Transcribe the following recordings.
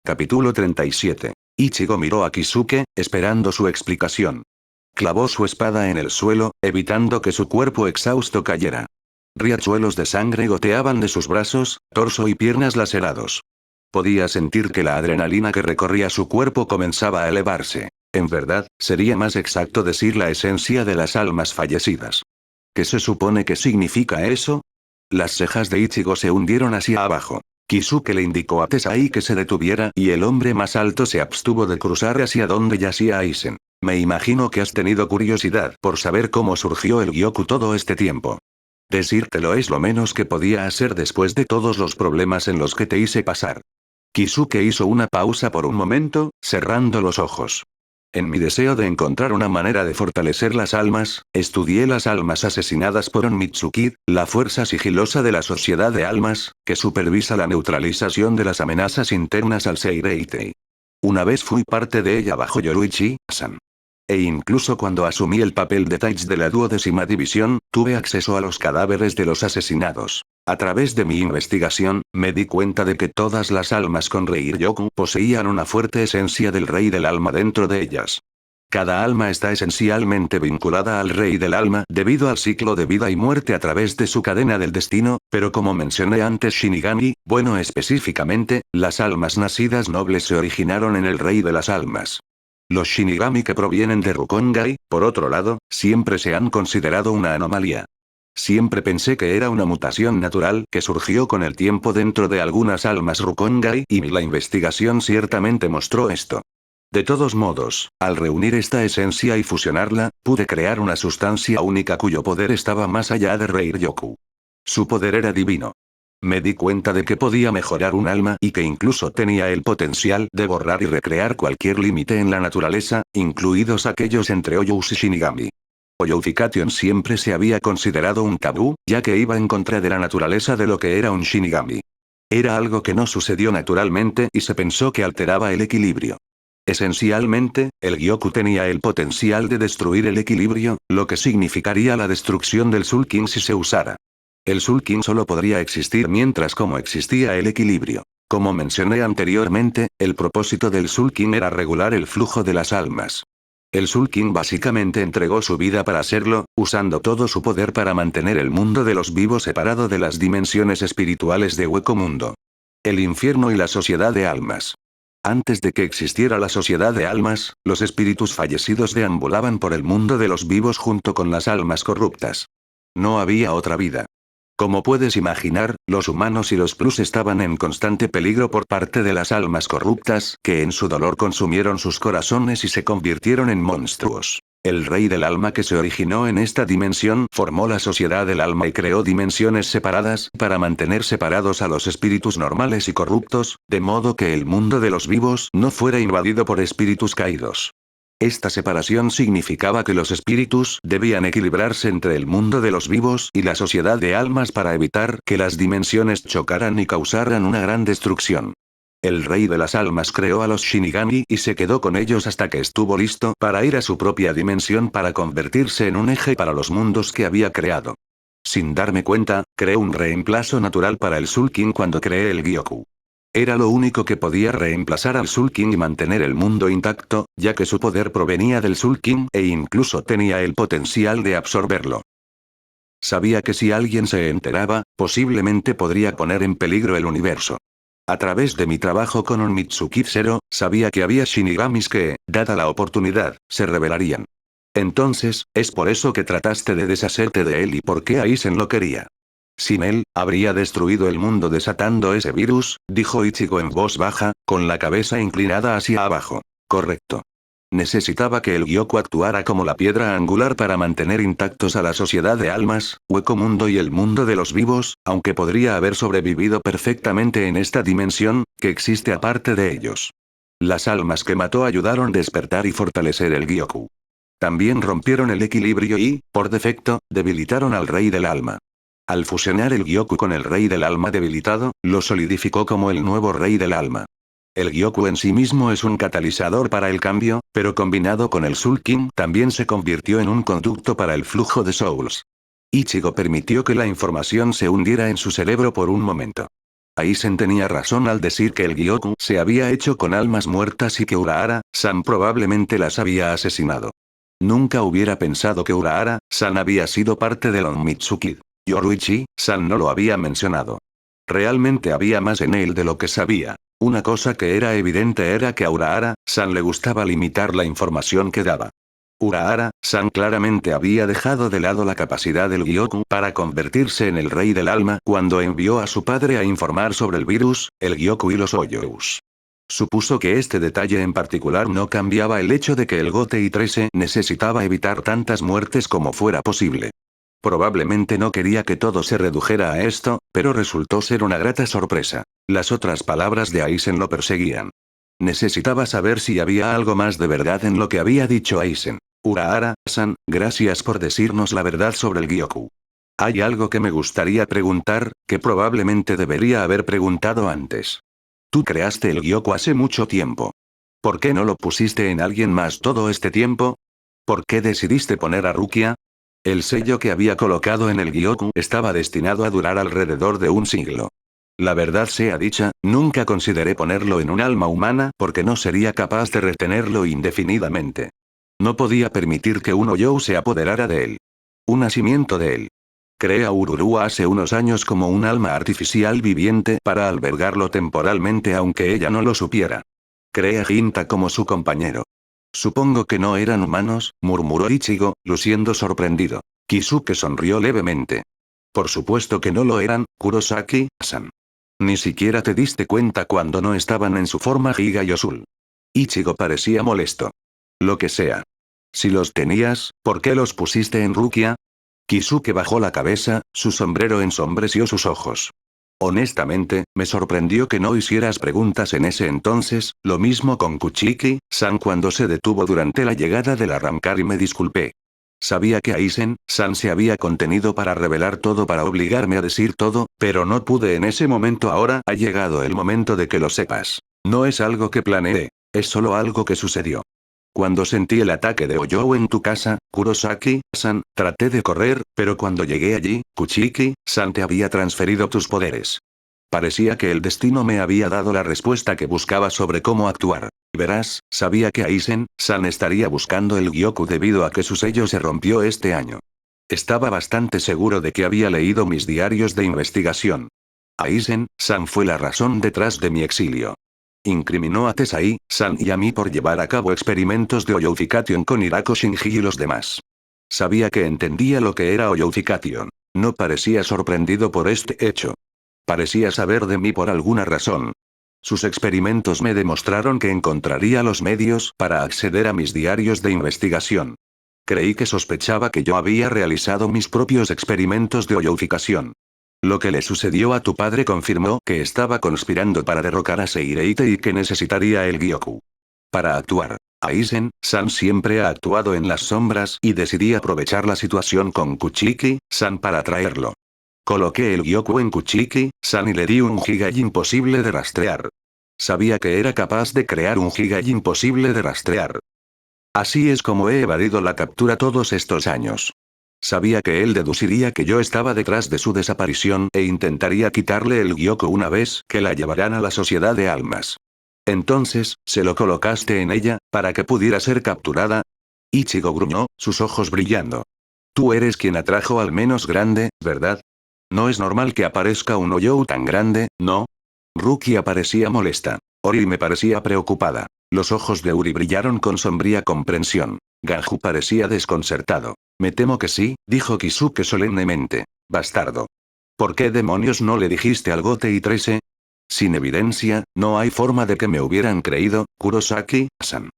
Capítulo 37. Ichigo miró a Kisuke, esperando su explicación. Clavó su espada en el suelo, evitando que su cuerpo exhausto cayera. Riachuelos de sangre goteaban de sus brazos, torso y piernas lacerados. Podía sentir que la adrenalina que recorría su cuerpo comenzaba a elevarse. En verdad, sería más exacto decir la esencia de las almas fallecidas. ¿Qué se supone que significa eso? Las cejas de Ichigo se hundieron hacia abajo. Kisuke le indicó a Tesai que se detuviera y el hombre más alto se abstuvo de cruzar hacia donde yacía Aizen. Me imagino que has tenido curiosidad por saber cómo surgió el Gyoku todo este tiempo. Decírtelo es lo menos que podía hacer después de todos los problemas en los que te hice pasar. Kisuke hizo una pausa por un momento, cerrando los ojos. En mi deseo de encontrar una manera de fortalecer las almas, estudié las almas asesinadas por Onmitsuki, la fuerza sigilosa de la sociedad de almas, que supervisa la neutralización de las amenazas internas al Seireitei. Una vez fui parte de ella bajo Yoruichi-san. E incluso cuando asumí el papel de Taich de la 12ª división, tuve acceso a los cadáveres de los asesinados. A través de mi investigación, me di cuenta de que todas las almas con Reiryoku poseían una fuerte esencia del rey del alma dentro de ellas. Cada alma está esencialmente vinculada al rey del alma debido al ciclo de vida y muerte a través de su cadena del destino, pero como mencioné antes Shinigami, bueno específicamente, las almas nacidas nobles se originaron en el rey de las almas. Los Shinigami que provienen de Rukongai, por otro lado, siempre se han considerado una anomalía. Siempre pensé que era una mutación natural que surgió con el tiempo dentro de algunas almas Rukongai y la investigación ciertamente mostró esto. De todos modos, al reunir esta esencia y fusionarla, pude crear una sustancia única cuyo poder estaba más allá de Reiryoku. Su poder era divino. Me di cuenta de que podía mejorar un alma y que incluso tenía el potencial de borrar y recrear cualquier límite en la naturaleza, incluidos aquellos entre Oyous y Shinigami. Oyoufication siempre se había considerado un tabú, ya que iba en contra de la naturaleza de lo que era un Shinigami. Era algo que no sucedió naturalmente y se pensó que alteraba el equilibrio. Esencialmente, el Gyoku tenía el potencial de destruir el equilibrio, lo que significaría la destrucción del Sulking si se usara. El Sulking solo podría existir mientras como existía el equilibrio. Como mencioné anteriormente, el propósito del Sulking era regular el flujo de las almas. El Sulking básicamente entregó su vida para hacerlo, usando todo su poder para mantener el mundo de los vivos separado de las dimensiones espirituales de Hueco Mundo. El infierno y la sociedad de almas. Antes de que existiera la sociedad de almas, los espíritus fallecidos deambulaban por el mundo de los vivos junto con las almas corruptas. No había otra vida. Como puedes imaginar, los humanos y los plus estaban en constante peligro por parte de las almas corruptas, que en su dolor consumieron sus corazones y se convirtieron en monstruos. El rey del alma que se originó en esta dimensión formó la sociedad del alma y creó dimensiones separadas para mantener separados a los espíritus normales y corruptos, de modo que el mundo de los vivos no fuera invadido por espíritus caídos. Esta separación significaba que los espíritus debían equilibrarse entre el mundo de los vivos y la sociedad de almas para evitar que las dimensiones chocaran y causaran una gran destrucción. El rey de las almas creó a los Shinigami y se quedó con ellos hasta que estuvo listo para ir a su propia dimensión para convertirse en un eje para los mundos que había creado. Sin darme cuenta, creé un reemplazo natural para el Sulking cuando creé el Gyoku. Era lo único que podía reemplazar al Sulking y mantener el mundo intacto, ya que su poder provenía del Sulking e incluso tenía el potencial de absorberlo. Sabía que si alguien se enteraba, posiblemente podría poner en peligro el universo. A través de mi trabajo con Onmitsuki Zero, sabía que había Shinigamis que, dada la oportunidad, se rebelarían. Entonces, es por eso que trataste de deshacerte de él y por qué Aizen lo quería. Sin él, habría destruido el mundo desatando ese virus, dijo Ichigo en voz baja, con la cabeza inclinada hacia abajo. Correcto. Necesitaba que el Gyoku actuara como la piedra angular para mantener intactos a la sociedad de almas, Hueco Mundo y el mundo de los vivos, aunque podría haber sobrevivido perfectamente en esta dimensión, que existe aparte de ellos. Las almas que mató ayudaron a despertar y fortalecer el Gyoku. También rompieron el equilibrio y, por defecto, debilitaron al rey del alma. Al fusionar el Gyoku con el rey del alma debilitado, lo solidificó como el nuevo rey del alma. El Gyoku en sí mismo es un catalizador para el cambio, pero combinado con el Sulking también se convirtió en un conducto para el flujo de Souls. Ichigo permitió que la información se hundiera en su cerebro por un momento. Aizen tenía razón al decir que el Gyoku se había hecho con almas muertas y que Urahara-san probablemente las había asesinado. Nunca hubiera pensado que Urahara-san había sido parte del Onmitsuki. Yoruichi-san no lo había mencionado. Realmente había más en él de lo que sabía. Una cosa que era evidente era que a Urahara-san le gustaba limitar la información que daba. Urahara-san claramente había dejado de lado la capacidad del Gyoku para convertirse en el rey del alma cuando envió a su padre a informar sobre el virus, el Gyoku y los Hoyous. Supuso que este detalle en particular no cambiaba el hecho de que el Gotei 13 necesitaba evitar tantas muertes como fuera posible. Probablemente no quería que todo se redujera a esto, pero resultó ser una grata sorpresa. Las otras palabras de Aizen lo perseguían. Necesitaba saber si había algo más de verdad en lo que había dicho Aizen. Urahara-san, gracias por decirnos la verdad sobre el Gyoku. Hay algo que me gustaría preguntar, que probablemente debería haber preguntado antes. Tú creaste el Gyoku hace mucho tiempo. ¿Por qué no lo pusiste en alguien más todo este tiempo? ¿Por qué decidiste poner a Rukia? El sello que había colocado en el Gyoku estaba destinado a durar alrededor de un siglo. La verdad sea dicha, nunca consideré ponerlo en un alma humana porque no sería capaz de retenerlo indefinidamente. No podía permitir que un Hoyou se apoderara de él. Un nacimiento de él. Creé a Ururua hace unos años como un alma artificial viviente para albergarlo temporalmente aunque ella no lo supiera. Creé a Ginta como su compañero. Supongo que no eran humanos, murmuró Ichigo, luciendo sorprendido. Kisuke sonrió levemente. Por supuesto que no lo eran, Kurosaki-san. Ni siquiera te diste cuenta cuando no estaban en su forma Giga y Azul. Ichigo parecía molesto. Lo que sea. Si los tenías, ¿por qué los pusiste en Rukia? Kisuke bajó la cabeza, su sombrero ensombreció sus ojos. Honestamente, me sorprendió que no hicieras preguntas en ese entonces, lo mismo con Kuchiki-san cuando se detuvo durante la llegada del arrancar y me disculpé. Sabía que Aizen-san se había contenido para revelar todo para obligarme a decir todo, pero no pude en ese momento. Ahora ha llegado el momento de que lo sepas. No es algo que planeé, es solo algo que sucedió. Cuando sentí el ataque de Hoyou en tu casa, Kurosaki-san, traté de correr, pero cuando llegué allí, Kuchiki-san te había transferido tus poderes. Parecía que el destino me había dado la respuesta que buscaba sobre cómo actuar. Verás, sabía que Aizen-san estaría buscando el Gyoku debido a que su sello se rompió este año. Estaba bastante seguro de que había leído mis diarios de investigación. Aizen-san fue la razón detrás de mi exilio. Incriminó a Tesai-san y a mí por llevar a cabo experimentos de Hoyoufication con Hirako Shinji y los demás. Sabía que entendía lo que era Hoyoufication. No parecía sorprendido por este hecho. Parecía saber de mí por alguna razón. Sus experimentos me demostraron que encontraría los medios para acceder a mis diarios de investigación. Creí que sospechaba que yo había realizado mis propios experimentos de Hoyoufication. Lo que le sucedió a tu padre confirmó que estaba conspirando para derrocar a Seireite y que necesitaría el Gyoku. Para actuar, Aizen-san siempre ha actuado en las sombras y decidí aprovechar la situación con Kuchiki-san para traerlo. Coloqué el Gyoku en Kuchiki-san y le di un Jigai imposible de rastrear. Sabía que era capaz de crear un Jigai imposible de rastrear. Así es como he evadido la captura todos estos años. Sabía que él deduciría que yo estaba detrás de su desaparición e intentaría quitarle el Gyoku una vez que la llevaran a la sociedad de almas. Entonces, ¿se lo colocaste en ella, para que pudiera ser capturada? Ichigo gruñó, sus ojos brillando. Tú eres quien atrajo al menos grande, ¿verdad? No es normal que aparezca un Hoyou tan grande, ¿no? Rukia parecía molesta. Ori me parecía preocupada. Los ojos de Uri brillaron con sombría comprensión. Ganju parecía desconcertado. Me temo que sí, dijo Kisuke solemnemente. Bastardo. ¿Por qué demonios no le dijiste al Gotei 13? Sin evidencia, no hay forma de que me hubieran creído, Kurosaki-san.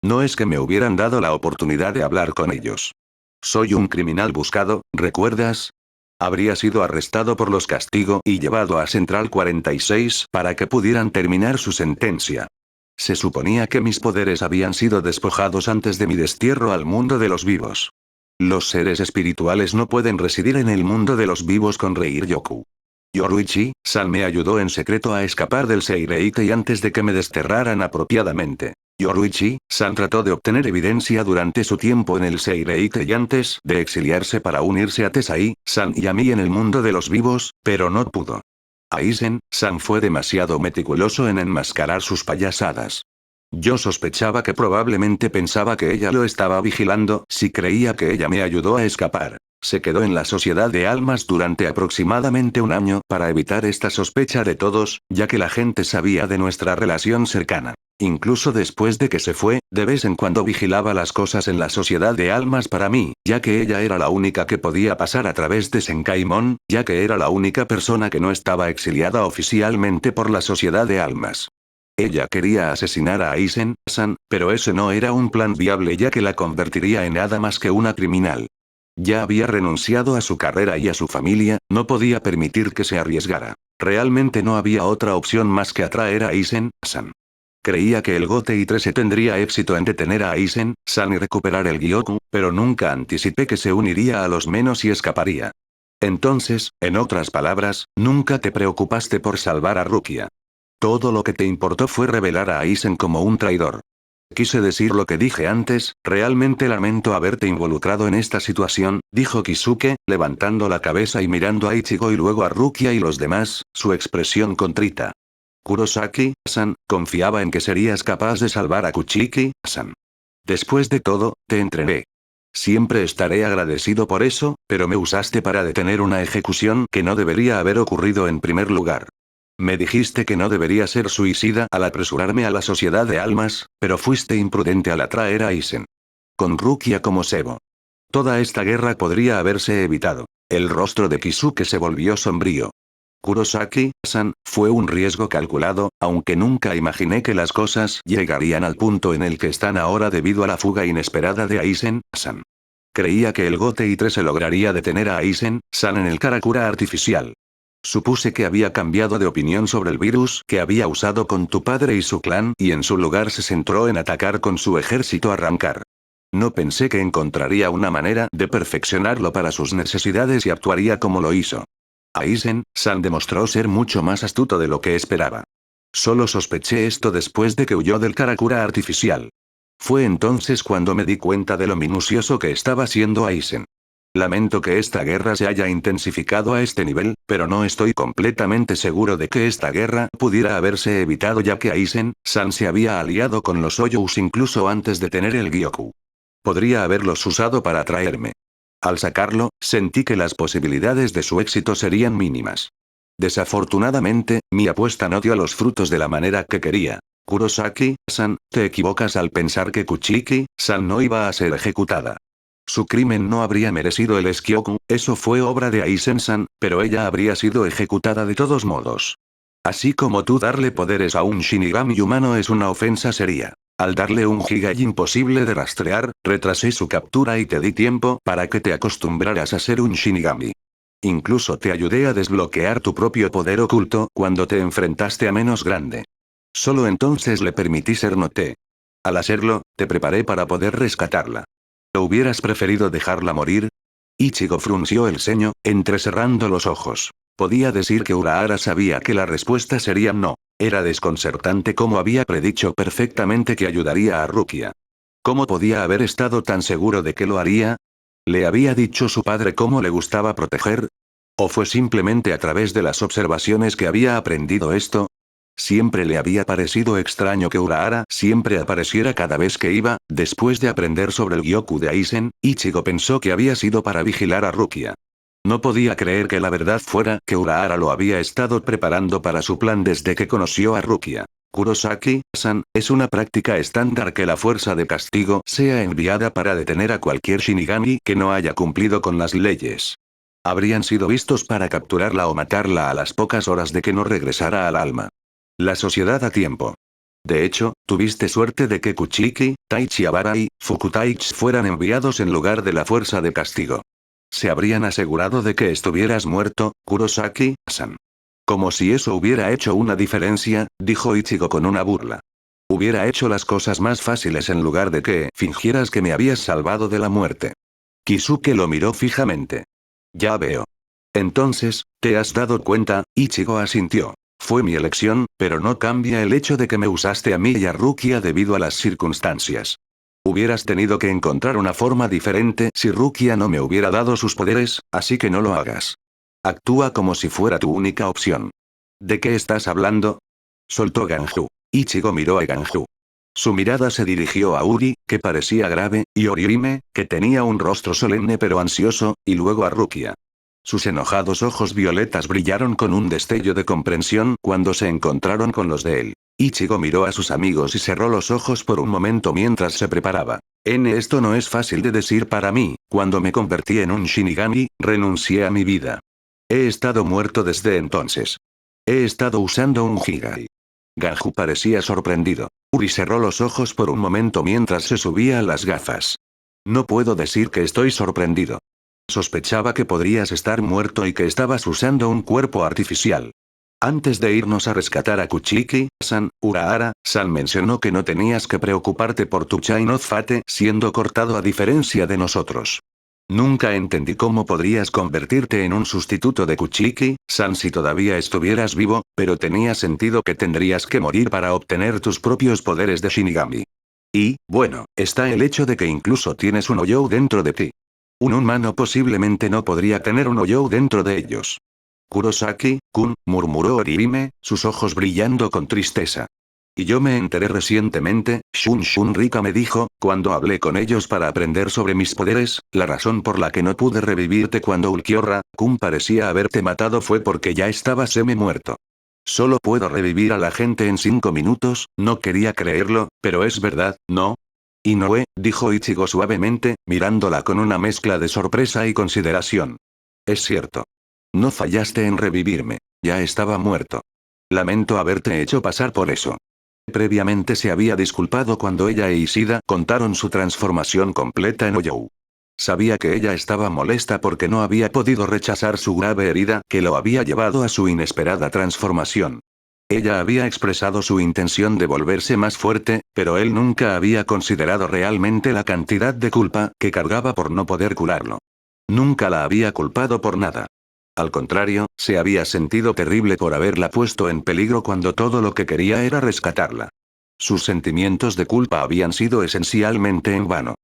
No es que me hubieran dado la oportunidad de hablar con ellos. Soy un criminal buscado, ¿recuerdas? Habría sido arrestado por los Castigo y llevado a Central 46 para que pudieran terminar su sentencia. Se suponía que mis poderes habían sido despojados antes de mi destierro al mundo de los vivos. Los seres espirituales no pueden residir en el mundo de los vivos con Reiryoku. Yoruichi-san me ayudó en secreto a escapar del Seireitei antes de que me desterraran apropiadamente. Yoruichi-san trató de obtener evidencia durante su tiempo en el Seireitei antes de exiliarse para unirse a Tesai-san y a mí en el mundo de los vivos, pero no pudo. Aizen-san fue demasiado meticuloso en enmascarar sus payasadas. Yo sospechaba que probablemente pensaba que ella lo estaba vigilando si creía que ella me ayudó a escapar. Se quedó en la sociedad de almas durante aproximadamente un año para evitar esta sospecha de todos, ya que la gente sabía de nuestra relación cercana. Incluso después de que se fue, de vez en cuando vigilaba las cosas en la sociedad de almas para mí, ya que ella era la única que podía pasar a través de Senkaimon, ya que era la única persona que no estaba exiliada oficialmente por la sociedad de almas. Ella quería asesinar a Aizen-san, pero ese no era un plan viable ya que la convertiría en nada más que una criminal. Ya había renunciado a su carrera y a su familia, no podía permitir que se arriesgara. Realmente no había otra opción más que atraer a Aizen-san. Creía que el Gotei 13 tendría éxito en detener a Aizen-san y recuperar el Gyoku, pero nunca anticipé que se uniría a los menos y escaparía. Entonces, en otras palabras, nunca te preocupaste por salvar a Rukia. Todo lo que te importó fue revelar a Aizen como un traidor. Quise decir lo que dije antes, realmente lamento haberte involucrado en esta situación, dijo Kisuke, levantando la cabeza y mirando a Ichigo y luego a Rukia y los demás, su expresión contrita. Kurosaki-san, confiaba en que serías capaz de salvar a Kuchiki-san. Después de todo, te entrené. Siempre estaré agradecido por eso, pero me usaste para detener una ejecución que no debería haber ocurrido en primer lugar. Me dijiste que no debería ser suicida al apresurarme a la sociedad de almas, pero fuiste imprudente al atraer a Aizen. Con Rukia como cebo. Toda esta guerra podría haberse evitado. El rostro de Kisuke se volvió sombrío. Kurosaki-san, fue un riesgo calculado, aunque nunca imaginé que las cosas llegarían al punto en el que están ahora debido a la fuga inesperada de Aizen-san. Creía que el Gotei 13 lograría detener a Aizen-san en el Karakura artificial. Supuse que había cambiado de opinión sobre el virus que había usado con tu padre y su clan y en su lugar se centró en atacar con su ejército a arrancar. No pensé que encontraría una manera de perfeccionarlo para sus necesidades y actuaría como lo hizo. Aizen-san demostró ser mucho más astuto de lo que esperaba. Solo sospeché esto después de que huyó del Karakura artificial. Fue entonces cuando me di cuenta de lo minucioso que estaba siendo Aizen. Lamento que esta guerra se haya intensificado a este nivel, pero no estoy completamente seguro de que esta guerra pudiera haberse evitado ya que Aizen-san se había aliado con los Oyous incluso antes de tener el Gyoku. Podría haberlos usado para atraerme. Al sacarlo, sentí que las posibilidades de su éxito serían mínimas. Desafortunadamente, mi apuesta no dio los frutos de la manera que quería. Kurosaki-san, te equivocas al pensar que Kuchiki-san no iba a ser ejecutada. Su crimen no habría merecido el Skyoku, eso fue obra de Aizen-san, pero ella habría sido ejecutada de todos modos. Así como tú darle poderes a un Shinigami humano es una ofensa seria. Al darle un Jigai imposible de rastrear, retrasé su captura y te di tiempo para que te acostumbraras a ser un Shinigami. Incluso te ayudé a desbloquear tu propio poder oculto cuando te enfrentaste a menos grande. Solo entonces le permití ser Note. Al hacerlo, te preparé para poder rescatarla. ¿O hubieras preferido dejarla morir? Ichigo frunció el ceño, entrecerrando los ojos. Podía decir que Urahara sabía que la respuesta sería no. Era desconcertante cómo había predicho perfectamente que ayudaría a Rukia. ¿Cómo podía haber estado tan seguro de que lo haría? ¿Le había dicho su padre cómo le gustaba proteger? ¿O fue simplemente a través de las observaciones que había aprendido esto? Siempre le había parecido extraño que Urahara siempre apareciera cada vez que iba, después de aprender sobre el Gyoku de Aizen, Ichigo pensó que había sido para vigilar a Rukia. No podía creer que la verdad fuera que Urahara lo había estado preparando para su plan desde que conoció a Rukia. Kurosaki-san, es una práctica estándar que la fuerza de castigo sea enviada para detener a cualquier Shinigami que no haya cumplido con las leyes. Habrían sido vistos para capturarla o matarla a las pocas horas de que no regresara al alma. La sociedad a tiempo. De hecho, tuviste suerte de que Kuchiki, Taichi-Habara y Fukutaichi fueran enviados en lugar de la fuerza de castigo. Se habrían asegurado de que estuvieras muerto, Kurosaki-san. Como si eso hubiera hecho una diferencia, dijo Ichigo con una burla. Hubiera hecho las cosas más fáciles en lugar de que fingieras que me habías salvado de la muerte. Kisuke lo miró fijamente. Ya veo. Entonces, ¿te has dado cuenta? Ichigo asintió. Fue mi elección, pero no cambia el hecho de que me usaste a mí y a Rukia debido a las circunstancias. Hubieras tenido que encontrar una forma diferente si Rukia no me hubiera dado sus poderes, así que no lo hagas. Actúa como si fuera tu única opción. ¿De qué estás hablando? Soltó Ganju. Ichigo miró a Ganju. Su mirada se dirigió a Uri, que parecía grave, y Orihime, que tenía un rostro solemne pero ansioso, y luego a Rukia. Sus enojados ojos violetas brillaron con un destello de comprensión cuando se encontraron con los de él. Ichigo miró a sus amigos y cerró los ojos por un momento mientras se preparaba. Esto no es fácil de decir para mí, cuando me convertí en un Shinigami, renuncié a mi vida. He estado muerto desde entonces. He estado usando un Higai. Ganju parecía sorprendido. Uri cerró los ojos por un momento mientras se subía a las gafas. No puedo decir que estoy sorprendido. Sospechaba que podrías estar muerto y que estabas usando un cuerpo artificial. Antes de irnos a rescatar a Kuchiki-san, Urahara-san mencionó que no tenías que preocuparte por tu Chain of Fate siendo cortado a diferencia de nosotros. Nunca entendí cómo podrías convertirte en un sustituto de Kuchiki-san si todavía estuvieras vivo, pero tenía sentido que tendrías que morir para obtener tus propios poderes de Shinigami. Y, bueno, está el hecho de que incluso tienes un Oyou dentro de ti. Un humano posiblemente no podría tener un Oyou dentro de ellos. Kurosaki-kun, murmuró Orihime, sus ojos brillando con tristeza. Y yo me enteré recientemente, Shun Rika me dijo, cuando hablé con ellos para aprender sobre mis poderes, la razón por la que no pude revivirte cuando Ulquiorra-kun parecía haberte matado fue porque ya estabas semi-muerto. Solo puedo revivir a la gente en 5 minutos, no quería creerlo, pero es verdad, ¿no? Inoue, dijo Ichigo suavemente, mirándola con una mezcla de sorpresa y consideración. Es cierto. No fallaste en revivirme. Ya estaba muerto. Lamento haberte hecho pasar por eso. Previamente se había disculpado cuando ella e Ishida contaron su transformación completa en Oyou. Sabía que ella estaba molesta porque no había podido rechazar su grave herida que lo había llevado a su inesperada transformación. Ella había expresado su intención de volverse más fuerte, pero él nunca había considerado realmente la cantidad de culpa que cargaba por no poder curarlo. Nunca la había culpado por nada. Al contrario, se había sentido terrible por haberla puesto en peligro cuando todo lo que quería era rescatarla. Sus sentimientos de culpa habían sido esencialmente en vano.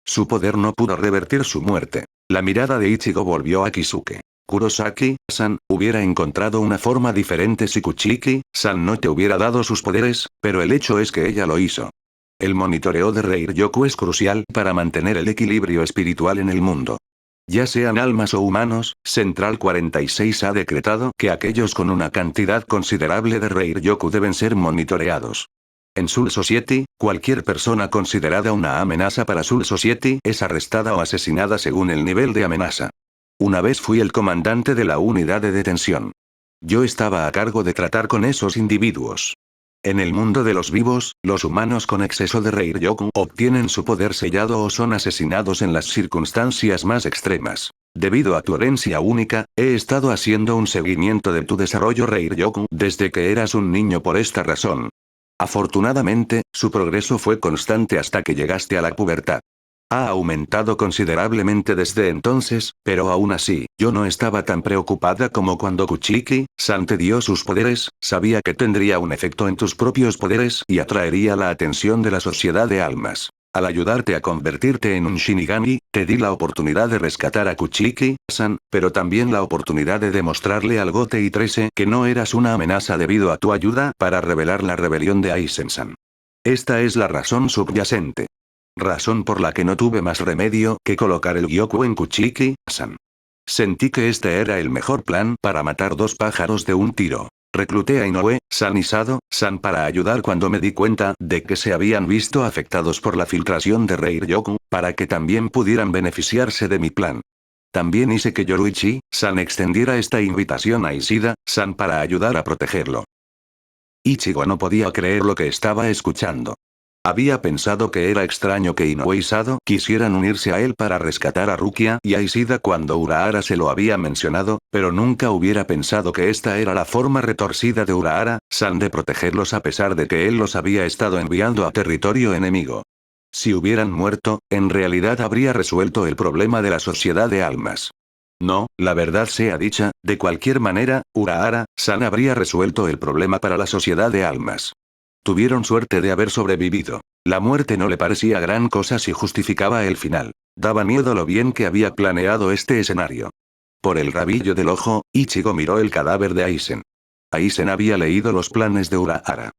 Su poder no pudo revertir su muerte. La mirada de Ichigo volvió a Kisuke. Kurosaki-san, hubiera encontrado una forma diferente si Kuchiki-san no te hubiera dado sus poderes, pero el hecho es que ella lo hizo. El monitoreo de Reiryoku es crucial para mantener el equilibrio espiritual en el mundo. Ya sean almas o humanos, Central 46 ha decretado que aquellos con una cantidad considerable de Reiryoku deben ser monitoreados. En Soul Society, cualquier persona considerada una amenaza para Soul Society es arrestada o asesinada según el nivel de amenaza. Una vez fui el comandante de la unidad de detención. Yo estaba a cargo de tratar con esos individuos. En el mundo de los vivos, los humanos con exceso de Reiryoku obtienen su poder sellado o son asesinados en las circunstancias más extremas. Debido a tu herencia única, he estado haciendo un seguimiento de tu desarrollo Reiryoku desde que eras un niño por esta razón. Afortunadamente, su progreso fue constante hasta que llegaste a la pubertad. Ha aumentado considerablemente desde entonces, pero aún así, yo no estaba tan preocupada como cuando Kuchiki-san te dio sus poderes, sabía que tendría un efecto en tus propios poderes y atraería la atención de la sociedad de almas. Al ayudarte a convertirte en un Shinigami, te di la oportunidad de rescatar a Kuchiki-san, pero también la oportunidad de demostrarle al Gote y Trese que no eras una amenaza debido a tu ayuda para revelar la rebelión de Aizen-san. Esta es la razón subyacente. Razón por la que no tuve más remedio que colocar el Gyoku en Kuchiki-san. Sentí que este era el mejor plan para matar 2 pájaros de un tiro. Recluté a Inoue-san y Sado-san para ayudar cuando me di cuenta de que se habían visto afectados por la filtración de Reiryoku, para que también pudieran beneficiarse de mi plan. También hice que Yoruichi-san extendiera esta invitación a Ishida-san para ayudar a protegerlo. Ichigo no podía creer lo que estaba escuchando. Había pensado que era extraño que Inoue y Sado quisieran unirse a él para rescatar a Rukia y a Ishida cuando Urahara se lo había mencionado, pero nunca hubiera pensado que esta era la forma retorcida de Urahara-san de protegerlos a pesar de que él los había estado enviando a territorio enemigo. Si hubieran muerto, en realidad habría resuelto el problema de la sociedad de almas. No, la verdad sea dicha, de cualquier manera, Urahara-san habría resuelto el problema para la sociedad de almas. Tuvieron suerte de haber sobrevivido. La muerte no le parecía gran cosa si justificaba el final. Daba miedo lo bien que había planeado este escenario. Por el rabillo del ojo, Ichigo miró el cadáver de Aizen. Aizen había leído los planes de Urahara.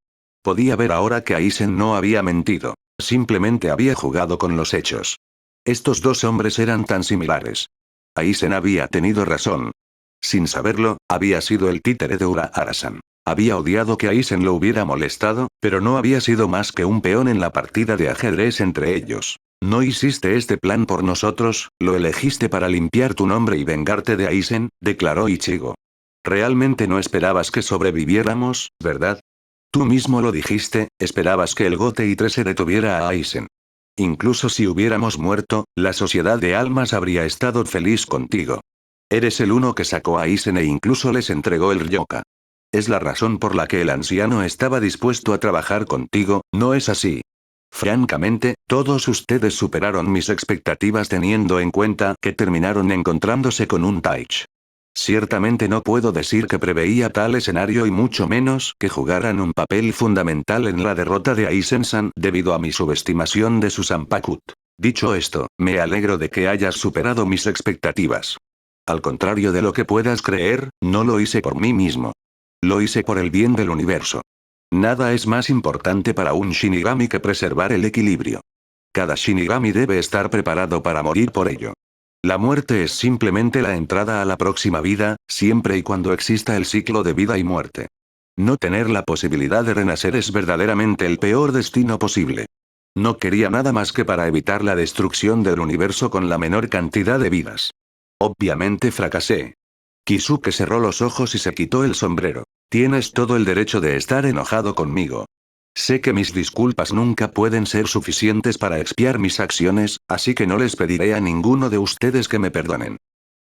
Podía ver ahora que Aizen no había mentido. Simplemente había jugado con los hechos. Estos dos hombres eran tan similares. Aizen había tenido razón. Sin saberlo, había sido el títere de Urahara-san. Había odiado que Aizen lo hubiera molestado, pero no había sido más que un peón en la partida de ajedrez entre ellos. No hiciste este plan por nosotros, lo elegiste para limpiar tu nombre y vengarte de Aizen, declaró Ichigo. Realmente no esperabas que sobreviviéramos, ¿verdad? Tú mismo lo dijiste, esperabas que el Gote y 13 detuviera a Aizen. Incluso si hubiéramos muerto, la sociedad de almas habría estado feliz contigo. Eres el uno que sacó a Aizen e incluso les entregó el Ryoka. Es la razón por la que el anciano estaba dispuesto a trabajar contigo, ¿no es así? Francamente, todos ustedes superaron mis expectativas teniendo en cuenta que terminaron encontrándose con un Taich. Ciertamente no puedo decir que preveía tal escenario y mucho menos que jugaran un papel fundamental en la derrota de Aizen-san debido a mi subestimación de su Zanpakuto. Dicho esto, me alegro de que hayas superado mis expectativas. Al contrario de lo que puedas creer, no lo hice por mí mismo. Lo hice por el bien del universo. Nada es más importante para un Shinigami que preservar el equilibrio. Cada Shinigami debe estar preparado para morir por ello. La muerte es simplemente la entrada a la próxima vida, siempre y cuando exista el ciclo de vida y muerte. No tener la posibilidad de renacer es verdaderamente el peor destino posible. No quería nada más que para evitar la destrucción del universo con la menor cantidad de vidas. Obviamente fracasé. Kisuke cerró los ojos y se quitó el sombrero. Tienes todo el derecho de estar enojado conmigo. Sé que mis disculpas nunca pueden ser suficientes para expiar mis acciones, así que no les pediré a ninguno de ustedes que me perdonen.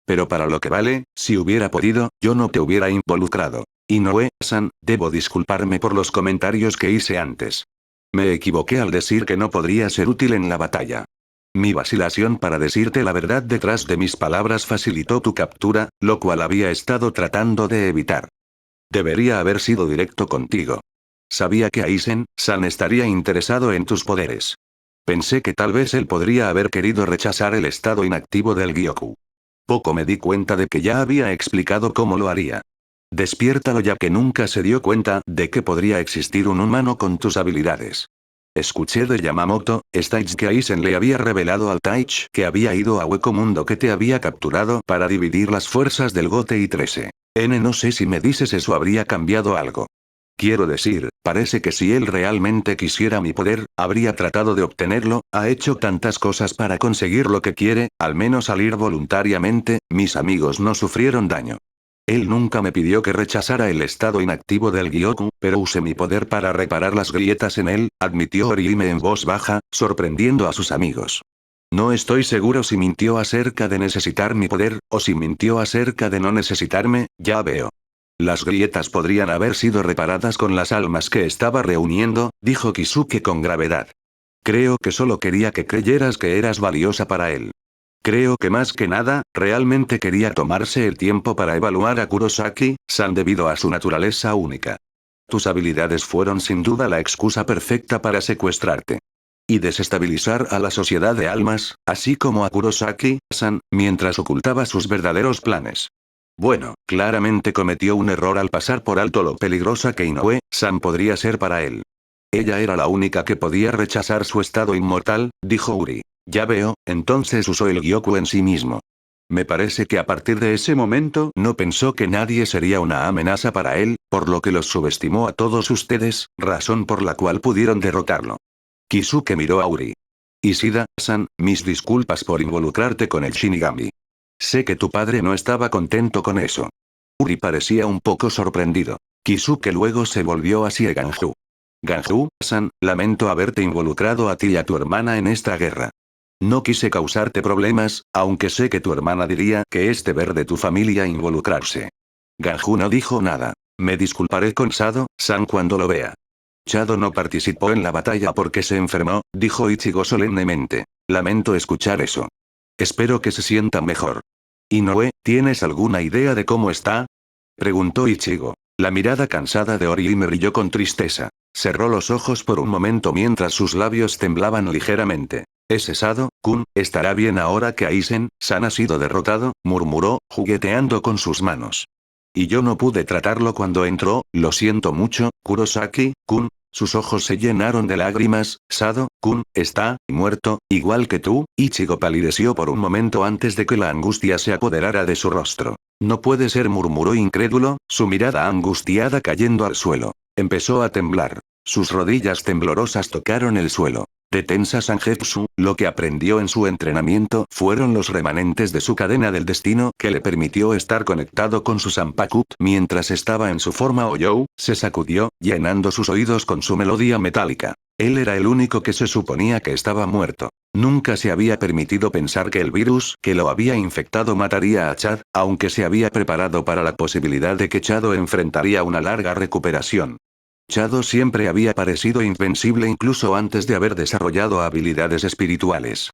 Pero para lo que vale, si hubiera podido, yo no te hubiera involucrado. Inoue-san, debo disculparme por los comentarios que hice antes. Me equivoqué al decir que no podría ser útil en la batalla. Mi vacilación para decirte la verdad detrás de mis palabras facilitó tu captura, lo cual había estado tratando de evitar. Debería haber sido directo contigo. Sabía que Aizen-san estaría interesado en tus poderes. Pensé que tal vez él podría haber querido rechazar el estado inactivo del Gyoku. Poco me di cuenta de que ya había explicado cómo lo haría. Despiértalo ya que nunca se dio cuenta de que podría existir un humano con tus habilidades. Escuché de Yamamoto, Staich que Aizen le había revelado al Taich que había ido a Hueco Mundo que te había capturado para dividir las fuerzas del Gote y 13. No sé si me dices eso habría cambiado algo. Quiero decir, parece que si él realmente quisiera mi poder, habría tratado de obtenerlo, ha hecho tantas cosas para conseguir lo que quiere, al menos salir voluntariamente, mis amigos no sufrieron daño. Él nunca me pidió que rechazara el estado inactivo del Gyoku, pero usé mi poder para reparar las grietas en él, admitió Orihime en voz baja, sorprendiendo a sus amigos. No estoy seguro si mintió acerca de necesitar mi poder, o si mintió acerca de no necesitarme, ya veo. Las grietas podrían haber sido reparadas con las almas que estaba reuniendo, dijo Kisuke con gravedad. Creo que solo quería que creyeras que eras valiosa para él. Creo que más que nada, realmente quería tomarse el tiempo para evaluar a Kurosaki-san debido a su naturaleza única. Tus habilidades fueron sin duda la excusa perfecta para secuestrarte. Y desestabilizar a la sociedad de almas, así como a Kurosaki-san, mientras ocultaba sus verdaderos planes. Bueno, claramente cometió un error al pasar por alto lo peligrosa que Inoue-san podría ser para él. Ella era la única que podía rechazar su estado inmortal, dijo Uri. Ya veo, entonces usó el Gyoku en sí mismo. Me parece que a partir de ese momento no pensó que nadie sería una amenaza para él, por lo que los subestimó a todos ustedes, razón por la cual pudieron derrotarlo. Kisuke miró a Uri. Ishida-san, mis disculpas por involucrarte con el Shinigami. Sé que tu padre no estaba contento con eso. Uri parecía un poco sorprendido. Kisuke luego se volvió hacia Ganju. Ganju-san, lamento haberte involucrado a ti y a tu hermana en esta guerra. No quise causarte problemas, aunque sé que tu hermana diría que es deber de tu familia involucrarse. Ganju no dijo nada. Me disculparé con Sado-san cuando lo vea. Chado no participó en la batalla porque se enfermó, dijo Ichigo solemnemente. Lamento escuchar eso. Espero que se sienta mejor. Inoue, ¿tienes alguna idea de cómo está? Preguntó Ichigo. La mirada cansada de Orihime brilló con tristeza. Cerró los ojos por un momento mientras sus labios temblaban ligeramente. ¿Ese Sado-kun estará bien ahora que Aizen-san ha sido derrotado? Murmuró, jugueteando con sus manos. Y yo no pude tratarlo cuando entró, lo siento mucho, Kurosaki-kun. Sus ojos se llenaron de lágrimas. Sado-kun, está muerto, igual que tú. Ichigo palideció por un momento antes de que la angustia se apoderara de su rostro. No puede ser, murmuró incrédulo, su mirada angustiada cayendo al suelo. Empezó a temblar. Sus rodillas temblorosas tocaron el suelo. De Tensa Sangetsu, lo que aprendió en su entrenamiento fueron los remanentes de su cadena del destino que le permitió estar conectado con su Zanpakuto mientras estaba en su forma Oyou, se sacudió, llenando sus oídos con su melodía metálica. Él era el único que se suponía que estaba muerto. Nunca se había permitido pensar que el virus que lo había infectado mataría a Chad, aunque se había preparado para la posibilidad de que Chado enfrentaría una larga recuperación. Chado siempre había parecido invencible incluso antes de haber desarrollado habilidades espirituales.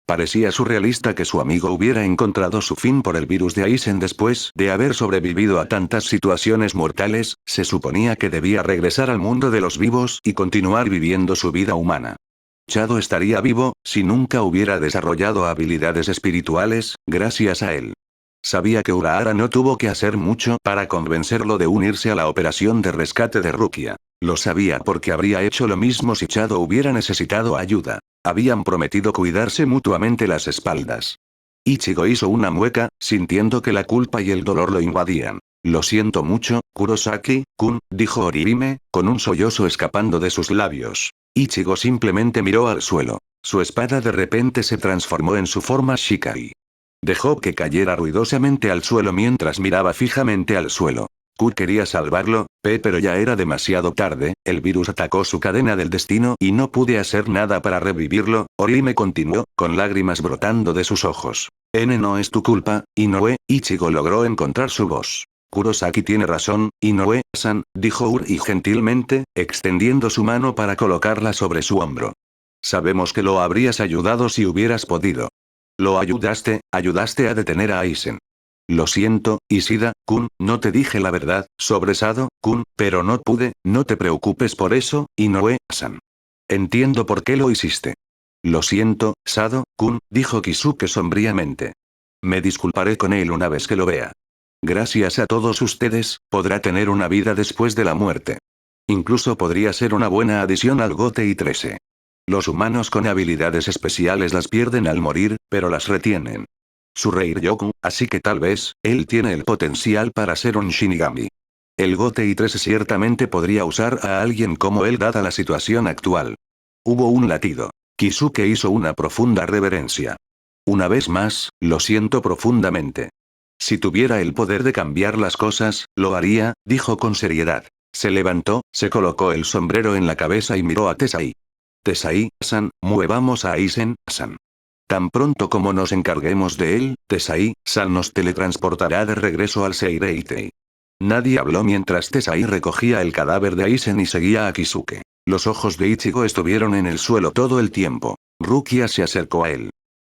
Parecía surrealista que su amigo hubiera encontrado su fin por el virus de Aizen después de haber sobrevivido a tantas situaciones mortales. Se suponía que debía regresar al mundo de los vivos y continuar viviendo su vida humana. Chado estaría vivo, si nunca hubiera desarrollado habilidades espirituales, gracias a él. Sabía que Urahara no tuvo que hacer mucho para convencerlo de unirse a la operación de rescate de Rukia. Lo sabía porque habría hecho lo mismo si Chado hubiera necesitado ayuda. Habían prometido cuidarse mutuamente las espaldas. Ichigo hizo una mueca, sintiendo que la culpa y el dolor lo invadían. Lo siento mucho, Kurosaki-kun, dijo Orihime, con un sollozo escapando de sus labios. Ichigo simplemente miró al suelo. Su espada de repente se transformó en su forma Shikai. Dejó que cayera ruidosamente al suelo mientras miraba fijamente al suelo. Q quería salvarlo, pero ya era demasiado tarde, el virus atacó su cadena del destino y no pude hacer nada para revivirlo. Orihime continuó, con lágrimas brotando de sus ojos. No es tu culpa, Inoue. Ichigo logró encontrar su voz. Kurosaki tiene razón, Inoue-san, dijo Uri gentilmente, extendiendo su mano para colocarla sobre su hombro. Sabemos que lo habrías ayudado si hubieras podido. Lo ayudaste a detener a Aizen. Lo siento, Ishida-kun, no te dije la verdad, sobre Sado-kun, pero no pude, no te preocupes por eso, Inoue-san. Entiendo por qué lo hiciste. Lo siento, Sado-kun, dijo Kisuke sombríamente. Me disculparé con él una vez que lo vea. Gracias a todos ustedes, podrá tener una vida después de la muerte. Incluso podría ser una buena adición al Gotei 13. Los humanos con habilidades especiales las pierden al morir, pero las retienen. Su Reiryoku, así que tal vez, él tiene el potencial para ser un Shinigami. El Gotei 13 ciertamente podría usar a alguien como él dada la situación actual. Hubo un latido. Kisuke hizo una profunda reverencia. Una vez más, lo siento profundamente. Si tuviera el poder de cambiar las cosas, lo haría, dijo con seriedad. Se levantó, se colocó el sombrero en la cabeza y miró a Tesai. Tesai-san, muevamos a Aizen-san. Tan pronto como nos encarguemos de él, Tesai-san nos teletransportará de regreso al Seireitei. Nadie habló mientras Tesai recogía el cadáver de Aizen y seguía a Kisuke. Los ojos de Ichigo estuvieron en el suelo todo el tiempo. Rukia se acercó a él.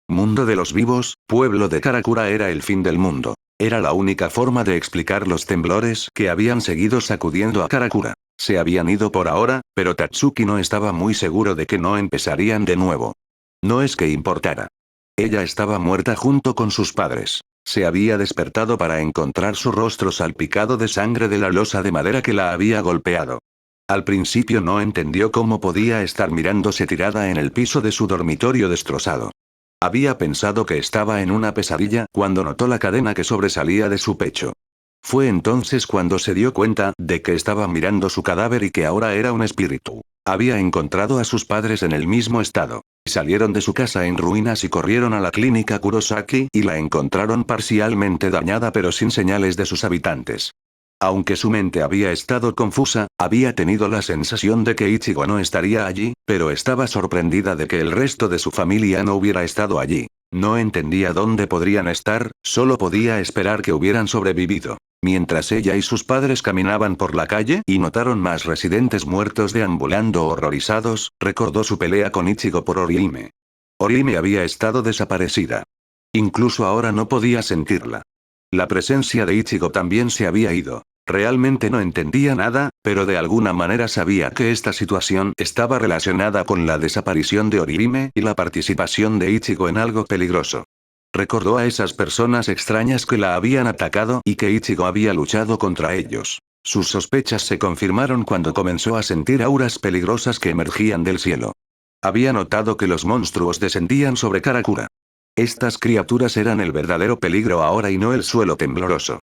Mundo de los vivos, pueblo de Karakura era el fin del mundo. Era la única forma de explicar los temblores que habían seguido sacudiendo a Karakura. Se habían ido por ahora, pero Tatsuki no estaba muy seguro de que no empezarían de nuevo. No es que importara. Ella estaba muerta junto con sus padres. Se había despertado para encontrar su rostro salpicado de sangre de la losa de madera que la había golpeado. Al principio no entendió cómo podía estar mirándose tirada en el piso de su dormitorio destrozado. Había pensado que estaba en una pesadilla cuando notó la cadena que sobresalía de su pecho. Fue entonces cuando se dio cuenta de que estaba mirando su cadáver y que ahora era un espíritu. Había encontrado a sus padres en el mismo estado. Salieron de su casa en ruinas y corrieron a la clínica Kurosaki y la encontraron parcialmente dañada pero sin señales de sus habitantes. Aunque su mente había estado confusa, había tenido la sensación de que Ichigo no estaría allí, pero estaba sorprendida de que el resto de su familia no hubiera estado allí. No entendía dónde podrían estar, solo podía esperar que hubieran sobrevivido. Mientras ella y sus padres caminaban por la calle y notaron más residentes muertos deambulando horrorizados, recordó su pelea con Ichigo por Orihime. Orihime había estado desaparecida. Incluso ahora no podía sentirla. La presencia de Ichigo también se había ido. Realmente no entendía nada, pero de alguna manera sabía que esta situación estaba relacionada con la desaparición de Orihime y la participación de Ichigo en algo peligroso. Recordó a esas personas extrañas que la habían atacado y que Ichigo había luchado contra ellos. Sus sospechas se confirmaron cuando comenzó a sentir auras peligrosas que emergían del cielo. Había notado que los monstruos descendían sobre Karakura. Estas criaturas eran el verdadero peligro ahora y no el suelo tembloroso.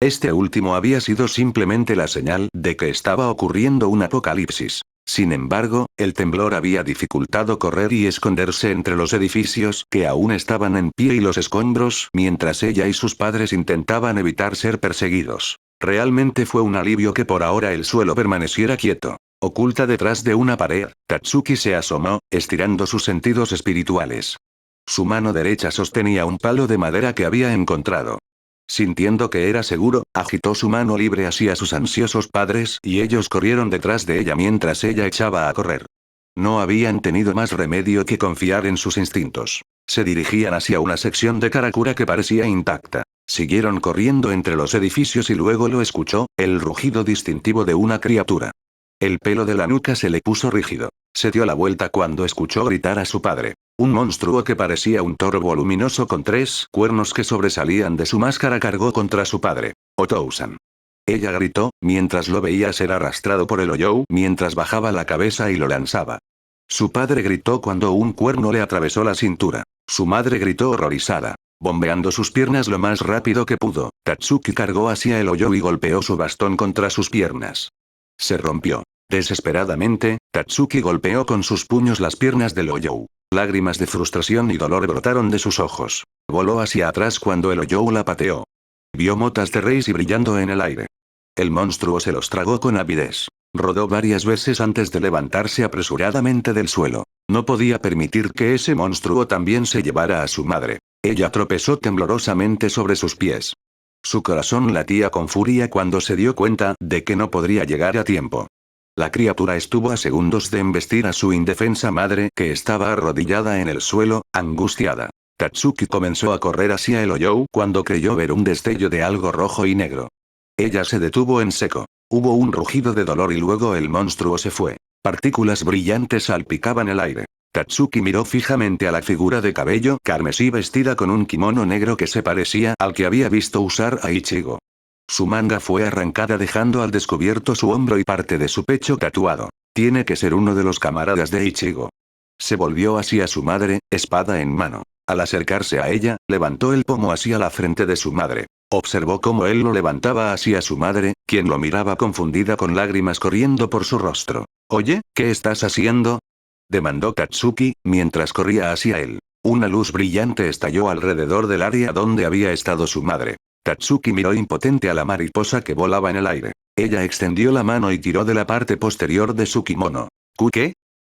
Este último había sido simplemente la señal de que estaba ocurriendo un apocalipsis. Sin embargo, el temblor había dificultado correr y esconderse entre los edificios que aún estaban en pie y los escombros, mientras ella y sus padres intentaban evitar ser perseguidos. Realmente fue un alivio que por ahora el suelo permaneciera quieto. Oculta detrás de una pared, Tatsuki se asomó, estirando sus sentidos espirituales. Su mano derecha sostenía un palo de madera que había encontrado. Sintiendo que era seguro, agitó su mano libre hacia sus ansiosos padres y ellos corrieron detrás de ella mientras ella echaba a correr. No habían tenido más remedio que confiar en sus instintos. Se dirigían hacia una sección de Karakura que parecía intacta. Siguieron corriendo entre los edificios y luego lo escuchó, el rugido distintivo de una criatura. El pelo de la nuca se le puso rígido. Se dio la vuelta cuando escuchó gritar a su padre. Un monstruo que parecía un toro voluminoso con 3 cuernos que sobresalían de su máscara cargó contra su padre. Otousan. Ella gritó, mientras lo veía ser arrastrado por el Oyou mientras bajaba la cabeza y lo lanzaba. Su padre gritó cuando un cuerno le atravesó la cintura. Su madre gritó horrorizada. Bombeando sus piernas lo más rápido que pudo, Tatsuki cargó hacia el Oyou y golpeó su bastón contra sus piernas. Se rompió. Desesperadamente, Tatsuki golpeó con sus puños las piernas del Oyou. Lágrimas de frustración y dolor brotaron de sus ojos. Voló hacia atrás cuando el Oyou la pateó. Vio motas de Reis y brillando en el aire. El monstruo se los tragó con avidez. Rodó varias veces antes de levantarse apresuradamente del suelo. No podía permitir que ese monstruo también se llevara a su madre. Ella tropezó temblorosamente sobre sus pies. Su corazón latía con furia cuando se dio cuenta de que no podría llegar a tiempo. La criatura estuvo a segundos de embestir a su indefensa madre que estaba arrodillada en el suelo, angustiada. Tatsuki comenzó a correr hacia el Oyou cuando creyó ver un destello de algo rojo y negro. Ella se detuvo en seco. Hubo un rugido de dolor y luego el monstruo se fue. Partículas brillantes salpicaban el aire. Tatsuki miró fijamente a la figura de cabello carmesí vestida con un kimono negro que se parecía al que había visto usar a Ichigo. Su manga fue arrancada dejando al descubierto su hombro y parte de su pecho tatuado. Tiene que ser uno de los camaradas de Ichigo. Se volvió hacia su madre, espada en mano. Al acercarse a ella, levantó el pomo hacia la frente de su madre. Observó cómo él lo levantaba hacia su madre, quien lo miraba confundida con lágrimas corriendo por su rostro. «Oye, ¿qué estás haciendo?», demandó Tatsuki, mientras corría hacia él. Una luz brillante estalló alrededor del área donde había estado su madre. Tatsuki miró impotente a la mariposa que volaba en el aire. Ella extendió la mano y tiró de la parte posterior de su kimono. ¿Qué?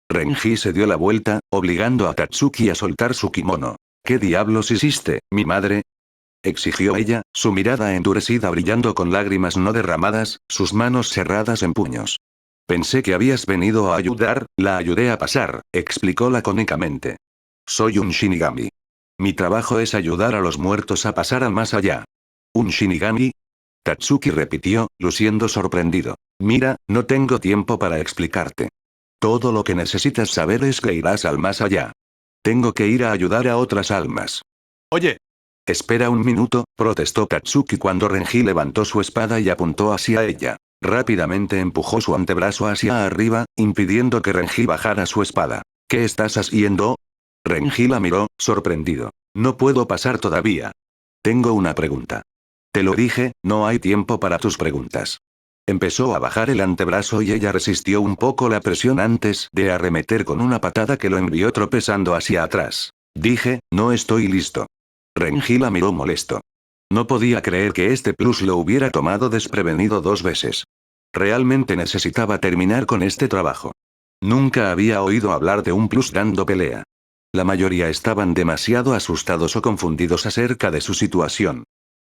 Renji se dio la vuelta, obligando a Tatsuki a soltar su kimono. ¿Qué diablos hiciste, mi madre?, exigió ella, su mirada endurecida brillando con lágrimas no derramadas, sus manos cerradas en puños. Pensé que habías venido a ayudar, la ayudé a pasar, explicó lacónicamente. Soy un Shinigami. Mi trabajo es ayudar a los muertos a pasar al más allá. ¿Un Shinigami? Tatsuki repitió, luciendo sorprendido. Mira, no tengo tiempo para explicarte. Todo lo que necesitas saber es que irás al más allá. Tengo que ir a ayudar a otras almas. Oye. Espera un minuto, protestó Tatsuki cuando Renji levantó su espada y apuntó hacia ella. Rápidamente empujó su antebrazo hacia arriba, impidiendo que Renji bajara su espada. ¿Qué estás haciendo? Renji la miró, sorprendido. No puedo pasar todavía. Tengo una pregunta. Te lo dije, no hay tiempo para tus preguntas. Empezó a bajar el antebrazo y ella resistió un poco la presión antes de arremeter con una patada que lo envió tropezando hacia atrás. Dije, no estoy listo. Renji la miró molesto. No podía creer que este plus lo hubiera tomado desprevenido 2 veces. Realmente necesitaba terminar con este trabajo. Nunca había oído hablar de un plus dando pelea. La mayoría estaban demasiado asustados o confundidos acerca de su situación.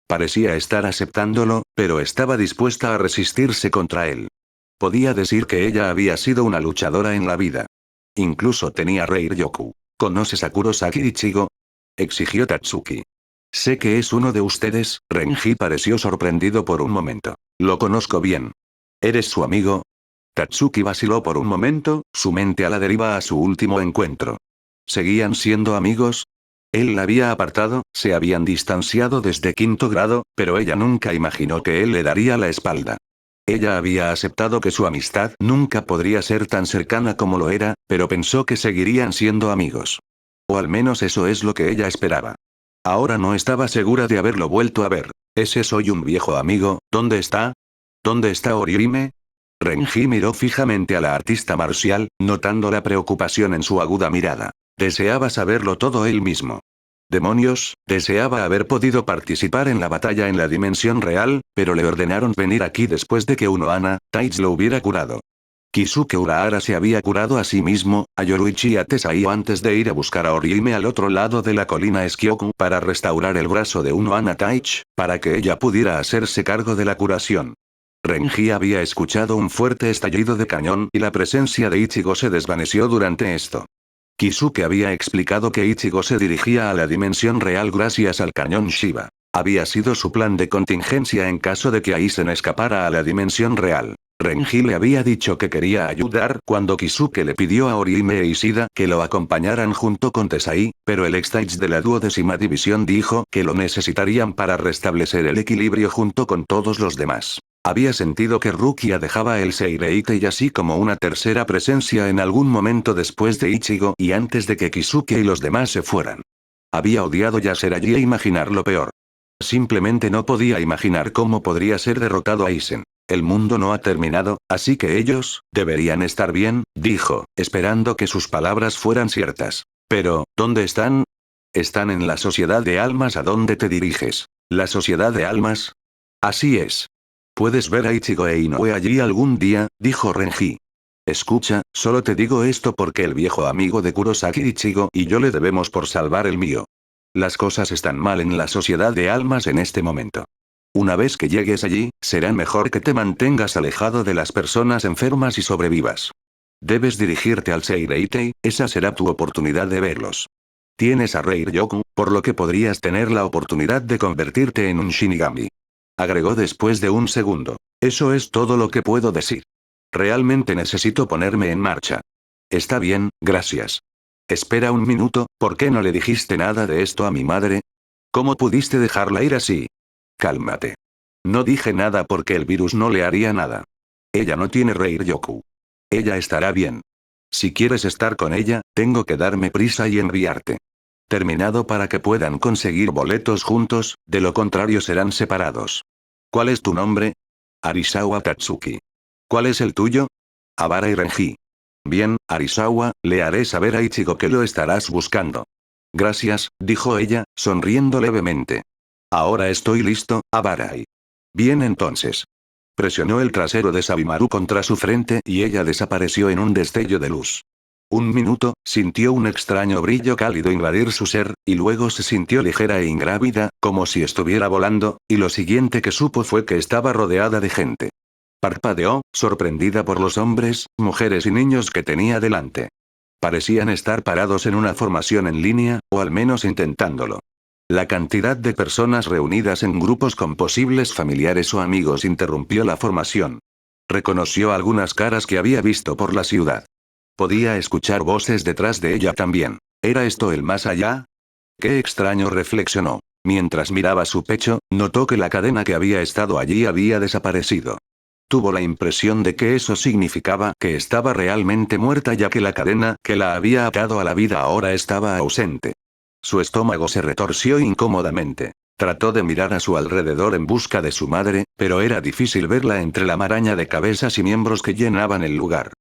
Parecía estar aceptándolo, pero estaba dispuesta a resistirse contra él. Podía decir que ella había sido una luchadora en la vida. Incluso tenía Reiryoku. ¿Conoces a Kurosaki Ichigo?, exigió Tatsuki. Sé que es uno de ustedes, Renji pareció sorprendido por un momento. Lo conozco bien. ¿Eres su amigo? Tatsuki vaciló por un momento, su mente a la deriva a su último encuentro. ¿Seguían siendo amigos? Él la había apartado, se habían distanciado desde quinto grado, pero ella nunca imaginó que él le daría la espalda. Ella había aceptado que su amistad nunca podría ser tan cercana como lo era, pero pensó que seguirían siendo amigos. O al menos eso es lo que ella esperaba. Ahora no estaba segura de haberlo vuelto a ver. Ese soy un viejo amigo, ¿dónde está? ¿Dónde está Orihime? Renji miró fijamente a la artista marcial, notando la preocupación en su aguda mirada. Deseaba saberlo todo él mismo. Demonios, deseaba haber podido participar en la batalla en la dimensión real, pero le ordenaron venir aquí después de que Unohana Taichi lo hubiera curado. Kisuke Urahara se había curado a sí mismo, a Yoruichi y a Tesaiyo antes de ir a buscar a Orihime al otro lado de la colina Skyoku para restaurar el brazo de Unohana Taichi, para que ella pudiera hacerse cargo de la curación. Renji había escuchado un fuerte estallido de cañón y la presencia de Ichigo se desvaneció durante esto. Kisuke había explicado que Ichigo se dirigía a la dimensión real gracias al cañón Shiba. Había sido su plan de contingencia en caso de que Aizen escapara a la dimensión real. Renji le había dicho que quería ayudar cuando Kisuke le pidió a Orihime e Ishida que lo acompañaran junto con Tesai, pero el ex-Taich de la 12ª división dijo que lo necesitarían para restablecer el equilibrio junto con todos los demás. Había sentido que Rukia dejaba el Seireitei así como una tercera presencia en algún momento después de Ichigo y antes de que Kisuke y los demás se fueran. Había odiado ya ser allí e imaginar lo peor. Simplemente no podía imaginar cómo podría ser derrotado Aizen. El mundo no ha terminado, así que ellos, deberían estar bien, dijo, esperando que sus palabras fueran ciertas. Pero, ¿dónde están? Están en la sociedad de almas a donde te diriges. ¿La sociedad de almas? Así es. Puedes ver a Ichigo e Inoue allí algún día, dijo Renji. Escucha, solo te digo esto porque el viejo amigo de Kurosaki Ichigo y yo le debemos por salvar el mío. Las cosas están mal en la sociedad de almas en este momento. Una vez que llegues allí, será mejor que te mantengas alejado de las personas enfermas y sobrevivas. Debes dirigirte al Seireitei, esa será tu oportunidad de verlos. Tienes a Reiryoku, por lo que podrías tener la oportunidad de convertirte en un Shinigami. Agregó después de un segundo. Eso es todo lo que puedo decir. Realmente necesito ponerme en marcha. Está bien, gracias. Espera un minuto, ¿por qué no le dijiste nada de esto a mi madre? ¿Cómo pudiste dejarla ir así? Cálmate. No dije nada porque el virus no le haría nada. Ella no tiene Reiryoku. Ella estará bien. Si quieres estar con ella, tengo que darme prisa y enviarte. Terminado para que puedan conseguir boletos juntos, de lo contrario serán separados. ¿Cuál es tu nombre? Arisawa Tatsuki. ¿Cuál es el tuyo? Abara y Renji. Bien, Arisawa, le haré saber a Ichigo que lo estarás buscando. Gracias, dijo ella, sonriendo levemente. Ahora estoy listo, Abarai. Bien entonces. Presionó el trasero de Sabimaru contra su frente y ella desapareció en un destello de luz. Un minuto, sintió un extraño brillo cálido invadir su ser, y luego se sintió ligera e ingrávida, como si estuviera volando, y lo siguiente que supo fue que estaba rodeada de gente. Parpadeó, sorprendida por los hombres, mujeres y niños que tenía delante. Parecían estar parados en una formación en línea, o al menos intentándolo. La cantidad de personas reunidas en grupos con posibles familiares o amigos interrumpió la formación. Reconoció algunas caras que había visto por la ciudad. Podía escuchar voces detrás de ella también. ¿Era esto el más allá? Qué extraño, reflexionó. Mientras miraba su pecho, notó que la cadena que había estado allí había desaparecido. Tuvo la impresión de que eso significaba que estaba realmente muerta ya que la cadena que la había atado a la vida ahora estaba ausente. Su estómago se retorció incómodamente. Trató de mirar a su alrededor en busca de su madre, pero era difícil verla entre la maraña de cabezas y miembros que llenaban el lugar.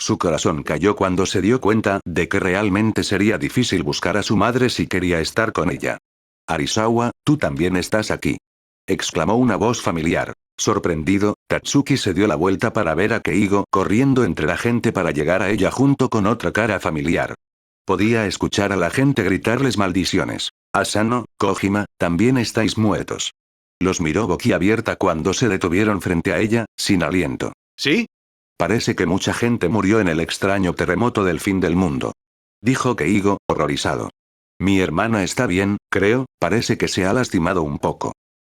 Su corazón cayó cuando se dio cuenta de que realmente sería difícil buscar a su madre si quería estar con ella. Arisawa, tú también estás aquí. Exclamó una voz familiar. Sorprendido, Tatsuki se dio la vuelta para ver a Keigo corriendo entre la gente para llegar a ella junto con otra cara familiar. Podía escuchar a la gente gritarles maldiciones. Asano, Kojima, también estáis muertos. Los miró boquiabierta cuando se detuvieron frente a ella, sin aliento. ¿Sí? Parece que mucha gente murió en el extraño terremoto del fin del mundo. Dijo Keigo, horrorizado. Mi hermana está bien, creo, parece que se ha lastimado un poco.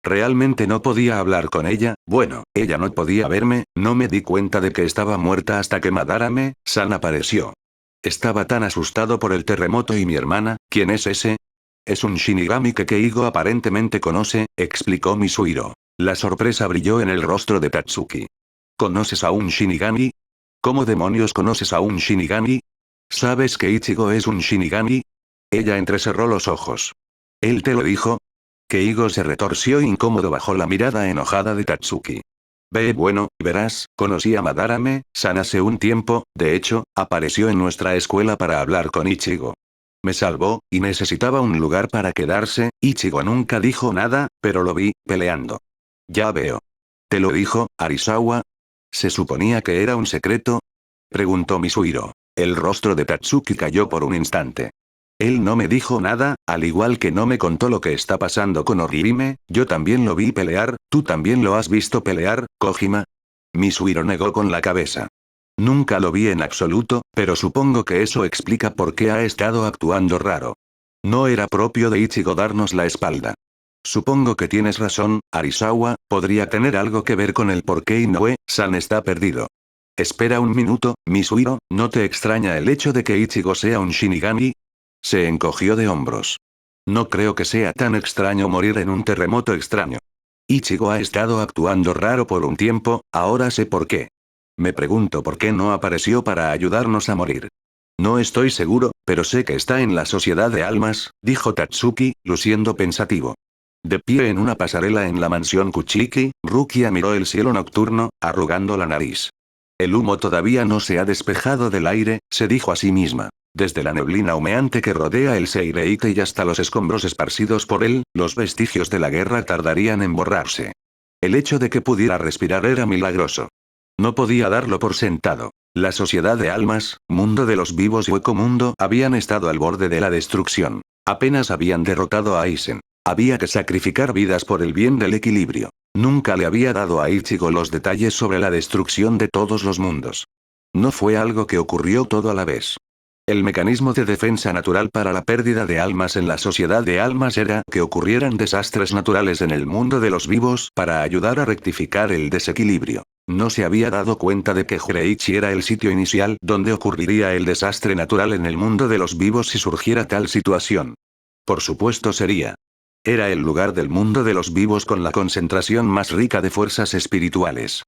Realmente no podía hablar con ella, bueno, ella no podía verme, no me di cuenta de que estaba muerta hasta que Madarame-san apareció. Estaba tan asustado por el terremoto y mi hermana, ¿quién es ese? Es un Shinigami que Keigo aparentemente conoce, explicó Misuhiro. La sorpresa brilló en el rostro de Tatsuki. ¿Conoces a un Shinigami? ¿Cómo demonios conoces a un Shinigami? ¿Sabes que Ichigo es un Shinigami? Ella entrecerró los ojos. ¿Él te lo dijo? Keigo se retorció incómodo bajo la mirada enojada de Tatsuki. Bueno, verás, conocí a Madarame-san hace un tiempo, de hecho, apareció en nuestra escuela para hablar con Ichigo. Me salvó, y necesitaba un lugar para quedarse. Ichigo nunca dijo nada, pero lo vi, peleando. Ya veo. ¿Te lo dijo, Arisawa? ¿Se suponía que era un secreto? Preguntó Misuhiro. El rostro de Tatsuki cayó por un instante. Él no me dijo nada, al igual que no me contó lo que está pasando con Orihime. Yo también lo vi pelear. ¿Tú también lo has visto pelear, Kojima? Misuhiro negó con la cabeza. Nunca lo vi en absoluto, pero supongo que eso explica por qué ha estado actuando raro. No era propio de Ichigo darnos la espalda. Supongo que tienes razón, Arisawa, podría tener algo que ver con el por qué Inoue-san está perdido. Espera un minuto, Misuhiro, ¿no te extraña el hecho de que Ichigo sea un Shinigami? Se encogió de hombros. No creo que sea tan extraño morir en un terremoto extraño. Ichigo ha estado actuando raro por un tiempo, ahora sé por qué. Me pregunto por qué no apareció para ayudarnos a morir. No estoy seguro, pero sé que está en la sociedad de almas, dijo Tatsuki, luciendo pensativo. De pie en una pasarela en la mansión Kuchiki, Rukia miró el cielo nocturno, arrugando la nariz. El humo todavía no se ha despejado del aire, se dijo a sí misma. Desde la neblina humeante que rodea el Seireite y hasta los escombros esparcidos por él, los vestigios de la guerra tardarían en borrarse. El hecho de que pudiera respirar era milagroso. No podía darlo por sentado. La sociedad de almas, mundo de los vivos y hueco mundo habían estado al borde de la destrucción. Apenas habían derrotado a Aizen. Había que sacrificar vidas por el bien del equilibrio. Nunca le había dado a Ichigo los detalles sobre la destrucción de todos los mundos. No fue algo que ocurrió todo a la vez. El mecanismo de defensa natural para la pérdida de almas en la sociedad de almas era que ocurrieran desastres naturales en el mundo de los vivos para ayudar a rectificar el desequilibrio. No se había dado cuenta de que Jureichi era el sitio inicial donde ocurriría el desastre natural en el mundo de los vivos si surgiera tal situación. Por supuesto sería. Era el lugar del mundo de los vivos con la concentración más rica de fuerzas espirituales.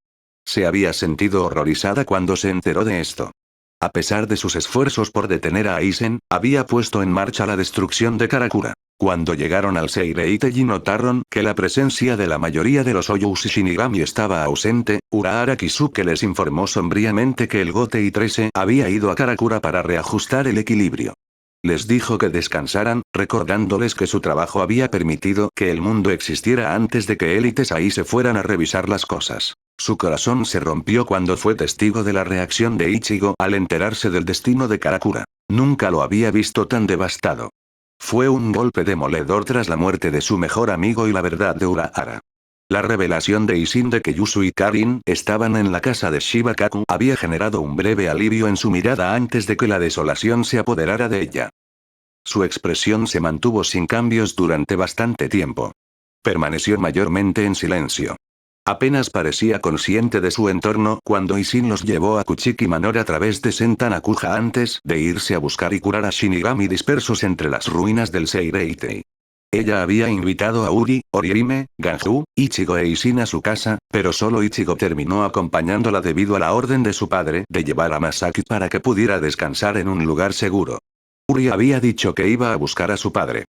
Se había sentido horrorizada cuando se enteró de esto. A pesar de sus esfuerzos por detener a Aizen, había puesto en marcha la destrucción de Karakura. Cuando llegaron al Seireite y notaron que la presencia de la mayoría de los Oyoushi Shinigami estaba ausente, Urahara Kisuke les informó sombríamente que el Gotei 13 había ido a Karakura para reajustar el equilibrio. Les dijo que descansaran, recordándoles que su trabajo había permitido que el mundo existiera antes de que élites ahí se fueran a revisar las cosas. Su corazón se rompió cuando fue testigo de la reacción de Ichigo al enterarse del destino de Karakura. Nunca lo había visto tan devastado. Fue un golpe demoledor tras la muerte de su mejor amigo y la verdad de Urahara. La revelación de Isin de que Yusu y Karin estaban en la casa de Shibakaku había generado un breve alivio en su mirada antes de que la desolación se apoderara de ella. Su expresión se mantuvo sin cambios durante bastante tiempo. Permaneció mayormente en silencio. Apenas parecía consciente de su entorno cuando Isin los llevó a Kuchiki Manor a través de Sentanakuja antes de irse a buscar y curar a Shinigami dispersos entre las ruinas del Seireitei. Ella había invitado a Uri, Orihime, Ganju, Ichigo e Isin a su casa, pero solo Ichigo terminó acompañándola debido a la orden de su padre de llevar a Masaki para que pudiera descansar en un lugar seguro. Uri había dicho que iba a buscar a su padre.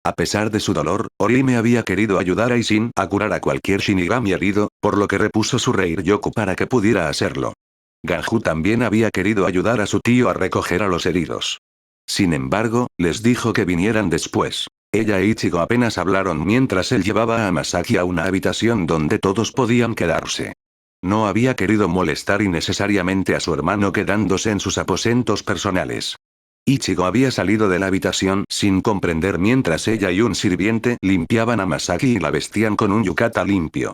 A pesar de su dolor, Orihime había querido ayudar a Isin a curar a cualquier Shinigami herido, por lo que repuso su Reiryoku para que pudiera hacerlo. Ganju también había querido ayudar a su tío a recoger a los heridos. Sin embargo, les dijo que vinieran después. Ella e Ichigo apenas hablaron mientras él llevaba a Masaki a una habitación donde todos podían quedarse. No había querido molestar innecesariamente a su hermano quedándose en sus aposentos personales. Ichigo había salido de la habitación sin comprender mientras ella y un sirviente limpiaban a Masaki y la vestían con un yukata limpio.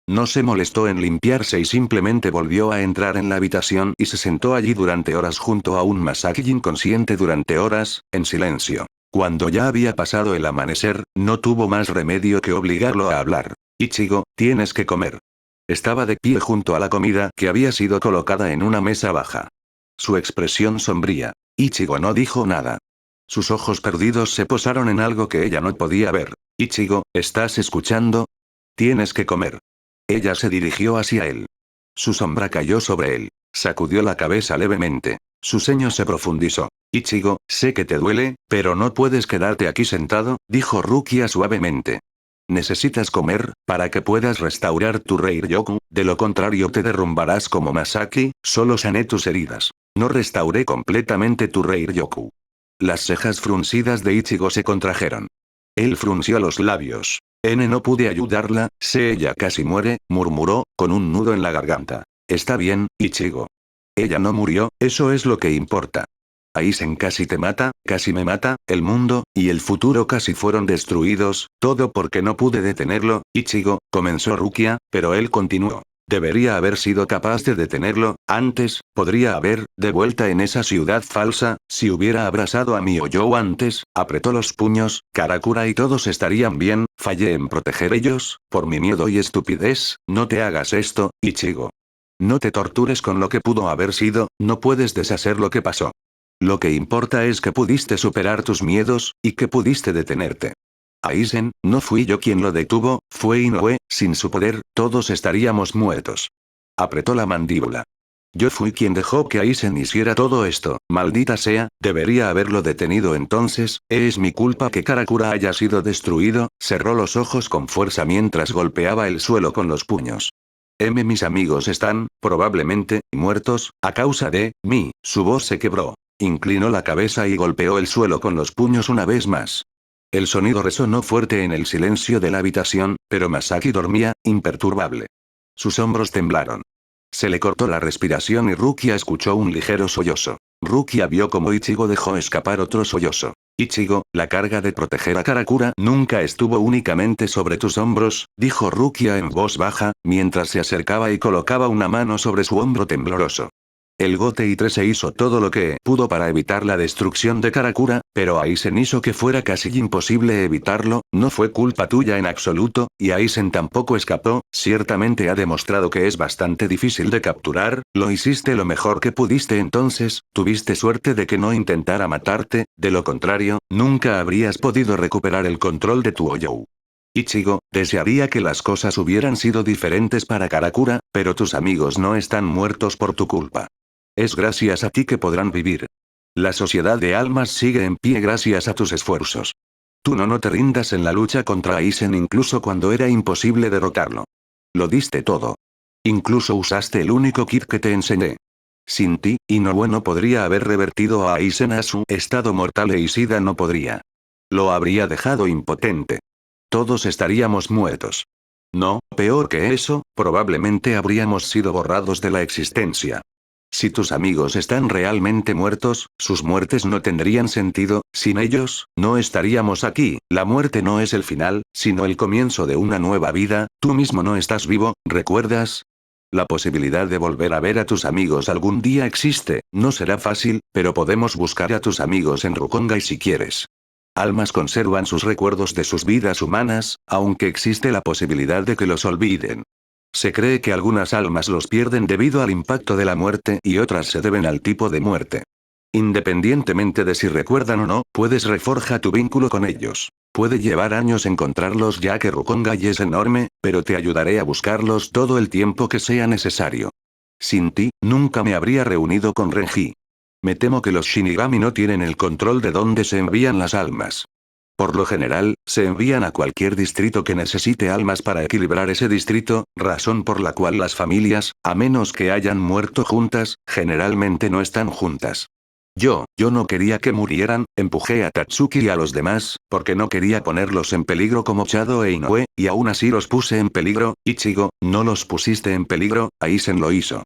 No se molestó en limpiarse y simplemente volvió a entrar en la habitación y se sentó allí durante horas junto a un Masaki inconsciente durante horas, en silencio. Cuando ya había pasado el amanecer, no tuvo más remedio que obligarlo a hablar. Ichigo, tienes que comer. Estaba de pie junto a la comida que había sido colocada en una mesa baja. Su expresión sombría. Ichigo no dijo nada. Sus ojos perdidos se posaron en algo que ella no podía ver. Ichigo, ¿estás escuchando? Tienes que comer. Ella se dirigió hacia él. Su sombra cayó sobre él. Sacudió la cabeza levemente. Su ceño se profundizó. Ichigo, sé que te duele, pero no puedes quedarte aquí sentado, dijo Rukia suavemente. Necesitas comer, para que puedas restaurar tu Rei-Ryoku, de lo contrario te derrumbarás como Masaki, solo sané tus heridas. No restauré completamente tu Rei-Ryoku. Las cejas fruncidas de Ichigo se contrajeron. Él frunció los labios. No pude ayudarla, sé ella casi muere, murmuró, con un nudo en la garganta. Está bien, Ichigo. Ella no murió, eso es lo que importa. Aizen casi te mata, casi me mata, el mundo, y el futuro casi fueron destruidos, todo porque no pude detenerlo, Ichigo, comenzó Rukia, pero él continuó. Debería haber sido capaz de detenerlo, antes, podría haber, de vuelta en esa ciudad falsa, si hubiera abrazado a mi Oyou antes, apretó los puños, Karakura y todos estarían bien, fallé en proteger ellos, por mi miedo y estupidez, no te hagas esto, Ichigo. No te tortures con lo que pudo haber sido, no puedes deshacer lo que pasó. Lo que importa es que pudiste superar tus miedos, y que pudiste detenerte. Aizen, no fui yo quien lo detuvo, fue Inoue, sin su poder, todos estaríamos muertos. Apretó la mandíbula. Yo fui quien dejó que Aizen hiciera todo esto, maldita sea, debería haberlo detenido entonces, es mi culpa que Karakura haya sido destruido, cerró los ojos con fuerza mientras golpeaba el suelo con los puños. Mis amigos están, probablemente, muertos, a causa de mí, su voz se quebró. Inclinó la cabeza y golpeó el suelo con los puños una vez más. El sonido resonó fuerte en el silencio de la habitación, pero Masaki dormía, imperturbable. Sus hombros temblaron. Se le cortó la respiración y Rukia escuchó un ligero sollozo. Rukia vio como Ichigo dejó escapar otro sollozo. Ichigo, la carga de proteger a Karakura nunca estuvo únicamente sobre tus hombros, dijo Rukia en voz baja, mientras se acercaba y colocaba una mano sobre su hombro tembloroso. El Gote 3 hizo todo lo que pudo para evitar la destrucción de Karakura, pero Aizen hizo que fuera casi imposible evitarlo, no fue culpa tuya en absoluto, y Aizen tampoco escapó, ciertamente ha demostrado que es bastante difícil de capturar, lo hiciste lo mejor que pudiste entonces, tuviste suerte de que no intentara matarte, de lo contrario, nunca habrías podido recuperar el control de tu Oyou. Ichigo, desearía que las cosas hubieran sido diferentes para Karakura, pero tus amigos no están muertos por tu culpa. Es gracias a ti que podrán vivir. La sociedad de almas sigue en pie gracias a tus esfuerzos. Tú no te rindas en la lucha contra Aizen incluso cuando era imposible derrotarlo. Lo diste todo. Incluso usaste el único kit que te enseñé. Sin ti, Inoue no podría haber revertido a Aizen a su estado mortal e Ishida no podría. Lo habría dejado impotente. Todos estaríamos muertos. No, peor que eso, probablemente habríamos sido borrados de la existencia. Si tus amigos están realmente muertos, sus muertes no tendrían sentido, sin ellos, no estaríamos aquí, la muerte no es el final, sino el comienzo de una nueva vida, tú mismo no estás vivo, ¿recuerdas? La posibilidad de volver a ver a tus amigos algún día existe, no será fácil, pero podemos buscar a tus amigos en Rukongai si quieres. Almas conservan sus recuerdos de sus vidas humanas, aunque existe la posibilidad de que los olviden. Se cree que algunas almas los pierden debido al impacto de la muerte y otras se deben al tipo de muerte. Independientemente de si recuerdan o no, puedes reforjar tu vínculo con ellos. Puede llevar años encontrarlos ya que Rukongai es enorme, pero te ayudaré a buscarlos todo el tiempo que sea necesario. Sin ti, nunca me habría reunido con Renji. Me temo que los Shinigami no tienen el control de dónde se envían las almas. Por lo general, se envían a cualquier distrito que necesite almas para equilibrar ese distrito, razón por la cual las familias, a menos que hayan muerto juntas, generalmente no están juntas. Yo no quería que murieran, empujé a Tatsuki y a los demás, porque no quería ponerlos en peligro como Chado e Inoue, y aún así los puse en peligro, Ichigo, no los pusiste en peligro, Aizen lo hizo.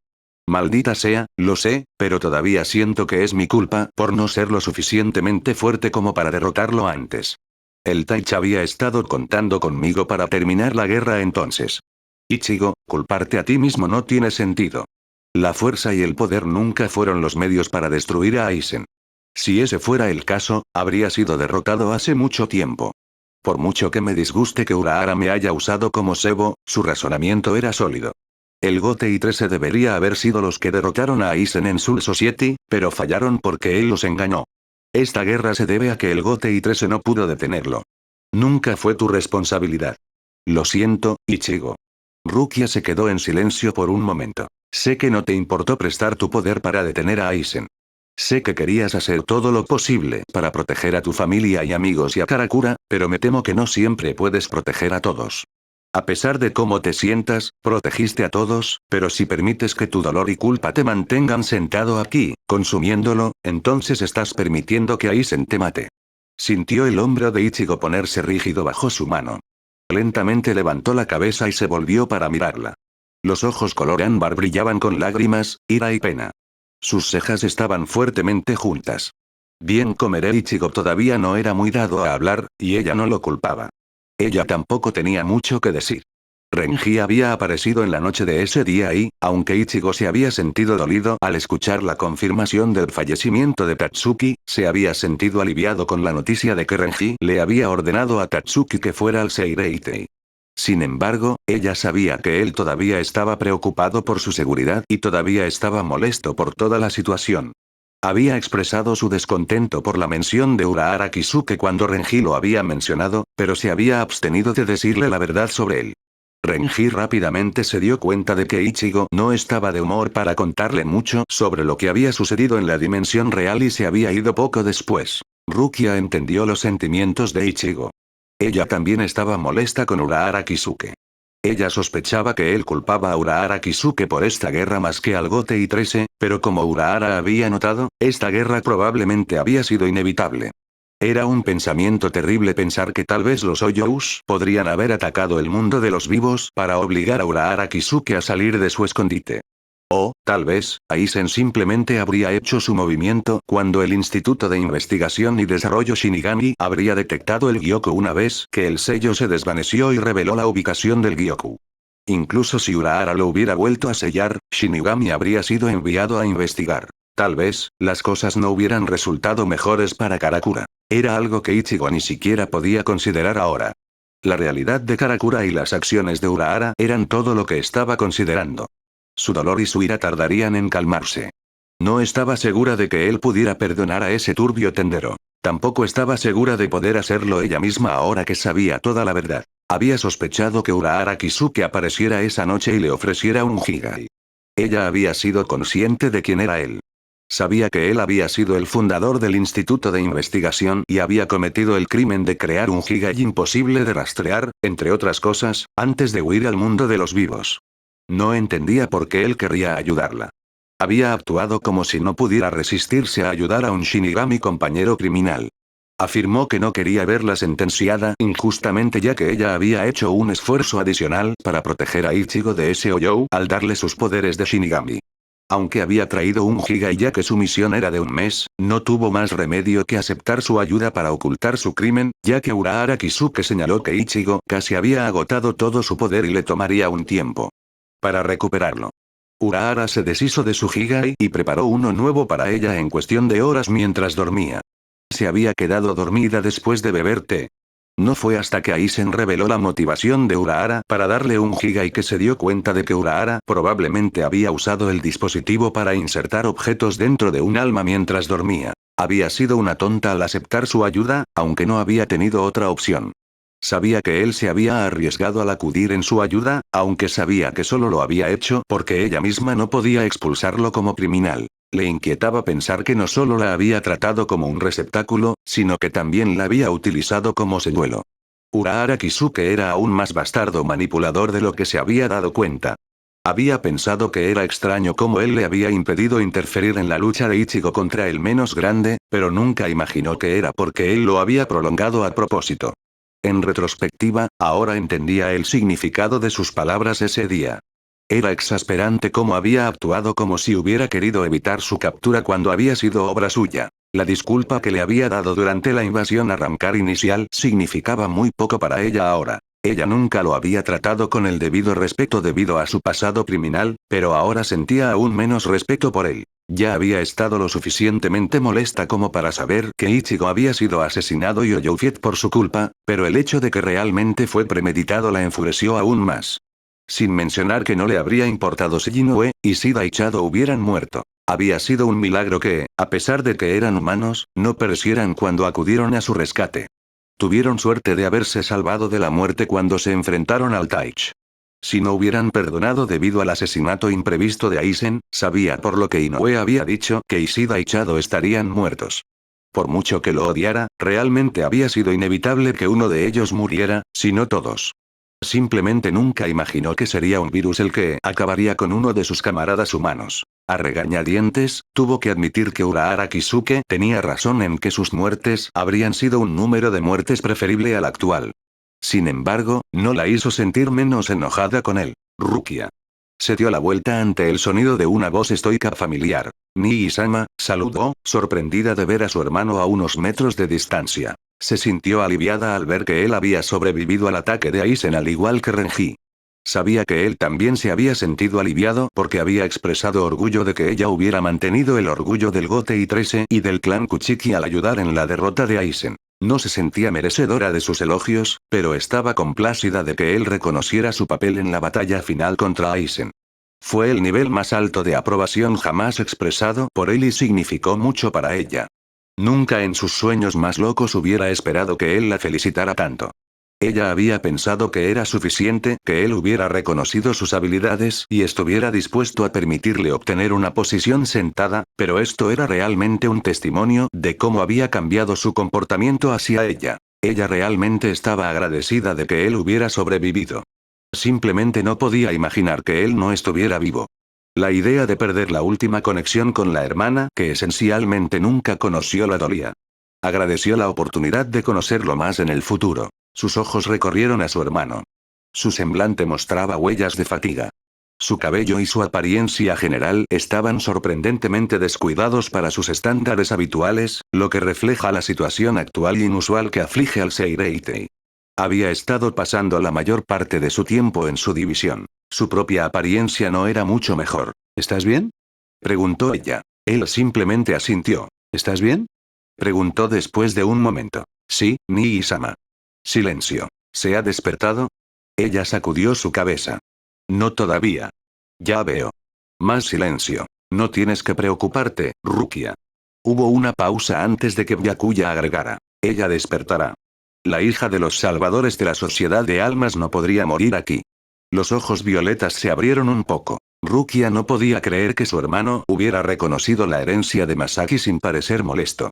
Maldita sea, lo sé, pero todavía siento que es mi culpa por no ser lo suficientemente fuerte como para derrotarlo antes. El Taichi había estado contando conmigo para terminar la guerra entonces. Ichigo, culparte a ti mismo no tiene sentido. La fuerza y el poder nunca fueron los medios para destruir a Aizen. Si ese fuera el caso, habría sido derrotado hace mucho tiempo. Por mucho que me disguste que Urahara me haya usado como cebo, su razonamiento era sólido. El Gote 13 debería haber sido los que derrotaron a Aizen en Soul Society, pero fallaron porque él los engañó. Esta guerra se debe a que el Gote 13 no pudo detenerlo. Nunca fue tu responsabilidad. Lo siento, Ichigo. Rukia se quedó en silencio por un momento. Sé que no te importó prestar tu poder para detener a Aizen. Sé que querías hacer todo lo posible para proteger a tu familia y amigos y a Karakura, pero me temo que no siempre puedes proteger a todos. A pesar de cómo te sientas, protegiste a todos, pero si permites que tu dolor y culpa te mantengan sentado aquí, consumiéndolo, entonces estás permitiendo que Aizen te mate. Sintió el hombro de Ichigo ponerse rígido bajo su mano. Lentamente levantó la cabeza y se volvió para mirarla. Los ojos color ámbar brillaban con lágrimas, ira y pena. Sus cejas estaban fuertemente juntas. Bien comeré. Ichigo todavía no era muy dado a hablar, y ella no lo culpaba. Ella tampoco tenía mucho que decir. Renji había aparecido en la noche de ese día y, aunque Ichigo se había sentido dolido al escuchar la confirmación del fallecimiento de Tatsuki, se había sentido aliviado con la noticia de que Renji le había ordenado a Tatsuki que fuera al Seireitei. Sin embargo, ella sabía que él todavía estaba preocupado por su seguridad y todavía estaba molesto por toda la situación. Había expresado su descontento por la mención de Urahara Kisuke cuando Renji lo había mencionado, pero se había abstenido de decirle la verdad sobre él. Renji rápidamente se dio cuenta de que Ichigo no estaba de humor para contarle mucho sobre lo que había sucedido en la dimensión real y se había ido poco después. Rukia entendió los sentimientos de Ichigo. Ella también estaba molesta con Urahara Kisuke. Ella sospechaba que él culpaba a Urahara Kisuke por esta guerra más que al Gote 13, pero como Urahara había notado, esta guerra probablemente había sido inevitable. Era un pensamiento terrible pensar que tal vez los Oyous podrían haber atacado el mundo de los vivos para obligar a Urahara Kisuke a salir de su escondite. O, tal vez, Aizen simplemente habría hecho su movimiento cuando el Instituto de Investigación y Desarrollo Shinigami habría detectado el Gyoku una vez que el sello se desvaneció y reveló la ubicación del Gyoku. Incluso si Urahara lo hubiera vuelto a sellar, Shinigami habría sido enviado a investigar. Tal vez, las cosas no hubieran resultado mejores para Karakura. Era algo que Ichigo ni siquiera podía considerar ahora. La realidad de Karakura y las acciones de Urahara eran todo lo que estaba considerando. Su dolor y su ira tardarían en calmarse. No estaba segura de que él pudiera perdonar a ese turbio tendero. Tampoco estaba segura de poder hacerlo ella misma ahora que sabía toda la verdad. Había sospechado que Urahara Kisuke apareciera esa noche y le ofreciera un Higai. Ella había sido consciente de quién era él. Sabía que él había sido el fundador del Instituto de Investigación y había cometido el crimen de crear un Higai imposible de rastrear, entre otras cosas, antes de huir al mundo de los vivos. No entendía por qué él querría ayudarla. Había actuado como si no pudiera resistirse a ayudar a un Shinigami compañero criminal. Afirmó que no quería verla sentenciada injustamente ya que ella había hecho un esfuerzo adicional para proteger a Ichigo de ese Oyou al darle sus poderes de Shinigami. Aunque había traído un Higai ya que su misión era de un mes, no tuvo más remedio que aceptar su ayuda para ocultar su crimen, ya que Urahara Kisuke señaló que Ichigo casi había agotado todo su poder y le tomaría un tiempo para recuperarlo. Urahara se deshizo de su Higai y preparó uno nuevo para ella en cuestión de horas mientras dormía. Se había quedado dormida después de beber té. No fue hasta que Aizen reveló la motivación de Urahara para darle un Higai que se dio cuenta de que Urahara probablemente había usado el dispositivo para insertar objetos dentro de un alma mientras dormía. Había sido una tonta al aceptar su ayuda, aunque no había tenido otra opción. Sabía que él se había arriesgado al acudir en su ayuda, aunque sabía que solo lo había hecho porque ella misma no podía expulsarlo como criminal. Le inquietaba pensar que no solo la había tratado como un receptáculo, sino que también la había utilizado como señuelo. Urahara Kisuke era aún más bastardo manipulador de lo que se había dado cuenta. Había pensado que era extraño cómo él le había impedido interferir en la lucha de Ichigo contra el menos grande, pero nunca imaginó que era porque él lo había prolongado a propósito. En retrospectiva, ahora entendía el significado de sus palabras ese día. Era exasperante cómo había actuado como si hubiera querido evitar su captura cuando había sido obra suya. La disculpa que le había dado durante la invasión a Ramkar inicial significaba muy poco para ella ahora. Ella nunca lo había tratado con el debido respeto debido a su pasado criminal, pero ahora sentía aún menos respeto por él. Ya había estado lo suficientemente molesta como para saber que Ichigo había sido asesinado y Oyoufiet por su culpa, pero el hecho de que realmente fue premeditado la enfureció aún más. Sin mencionar que no le habría importado si Inoue y Shida Ichado hubieran muerto. Había sido un milagro que, a pesar de que eran humanos, no perecieran cuando acudieron a su rescate. Tuvieron suerte de haberse salvado de la muerte cuando se enfrentaron al Taich. Si no hubieran perdonado debido al asesinato imprevisto de Aizen, sabía por lo que Inoue había dicho que Ishida y Chado estarían muertos. Por mucho que lo odiara, realmente había sido inevitable que uno de ellos muriera, si no todos. Simplemente nunca imaginó que sería un virus el que acabaría con uno de sus camaradas humanos. A regañadientes, tuvo que admitir que Urahara Kisuke tenía razón en que sus muertes habrían sido un número de muertes preferible al actual. Sin embargo, no la hizo sentir menos enojada con él. Rukia. Se dio la vuelta ante el sonido de una voz estoica familiar. Nii-sama, saludó, sorprendida de ver a su hermano a unos metros de distancia. Se sintió aliviada al ver que él había sobrevivido al ataque de Aizen al igual que Renji. Sabía que él también se había sentido aliviado porque había expresado orgullo de que ella hubiera mantenido el orgullo del Gotei 13 y del clan Kuchiki al ayudar en la derrota de Aizen. No se sentía merecedora de sus elogios, pero estaba complacida de que él reconociera su papel en la batalla final contra Aizen. Fue el nivel más alto de aprobación jamás expresado por él y significó mucho para ella. Nunca en sus sueños más locos hubiera esperado que él la felicitara tanto. Ella había pensado que era suficiente que él hubiera reconocido sus habilidades y estuviera dispuesto a permitirle obtener una posición sentada, pero esto era realmente un testimonio de cómo había cambiado su comportamiento hacia ella. Ella realmente estaba agradecida de que él hubiera sobrevivido. Simplemente no podía imaginar que él no estuviera vivo. La idea de perder la última conexión con la hermana que esencialmente nunca conoció la dolía. Agradeció la oportunidad de conocerlo más en el futuro. Sus ojos recorrieron a su hermano. Su semblante mostraba huellas de fatiga. Su cabello y su apariencia general estaban sorprendentemente descuidados para sus estándares habituales, lo que refleja la situación actual y inusual que aflige al Seireitei. Había estado pasando la mayor parte de su tiempo en su división. Su propia apariencia no era mucho mejor. ¿Estás bien?, preguntó ella. Él simplemente asintió. ¿Estás bien?, preguntó después de un momento. Sí, Nii-sama. Silencio. ¿Se ha despertado? Ella sacudió su cabeza. No todavía. Ya veo. Más silencio. No tienes que preocuparte, Rukia. Hubo una pausa antes de que Byakuya agregara. Ella despertará. La hija de los salvadores de la sociedad de almas no podría morir aquí. Los ojos violetas se abrieron un poco. Rukia no podía creer que su hermano hubiera reconocido la herencia de Masaki sin parecer molesto.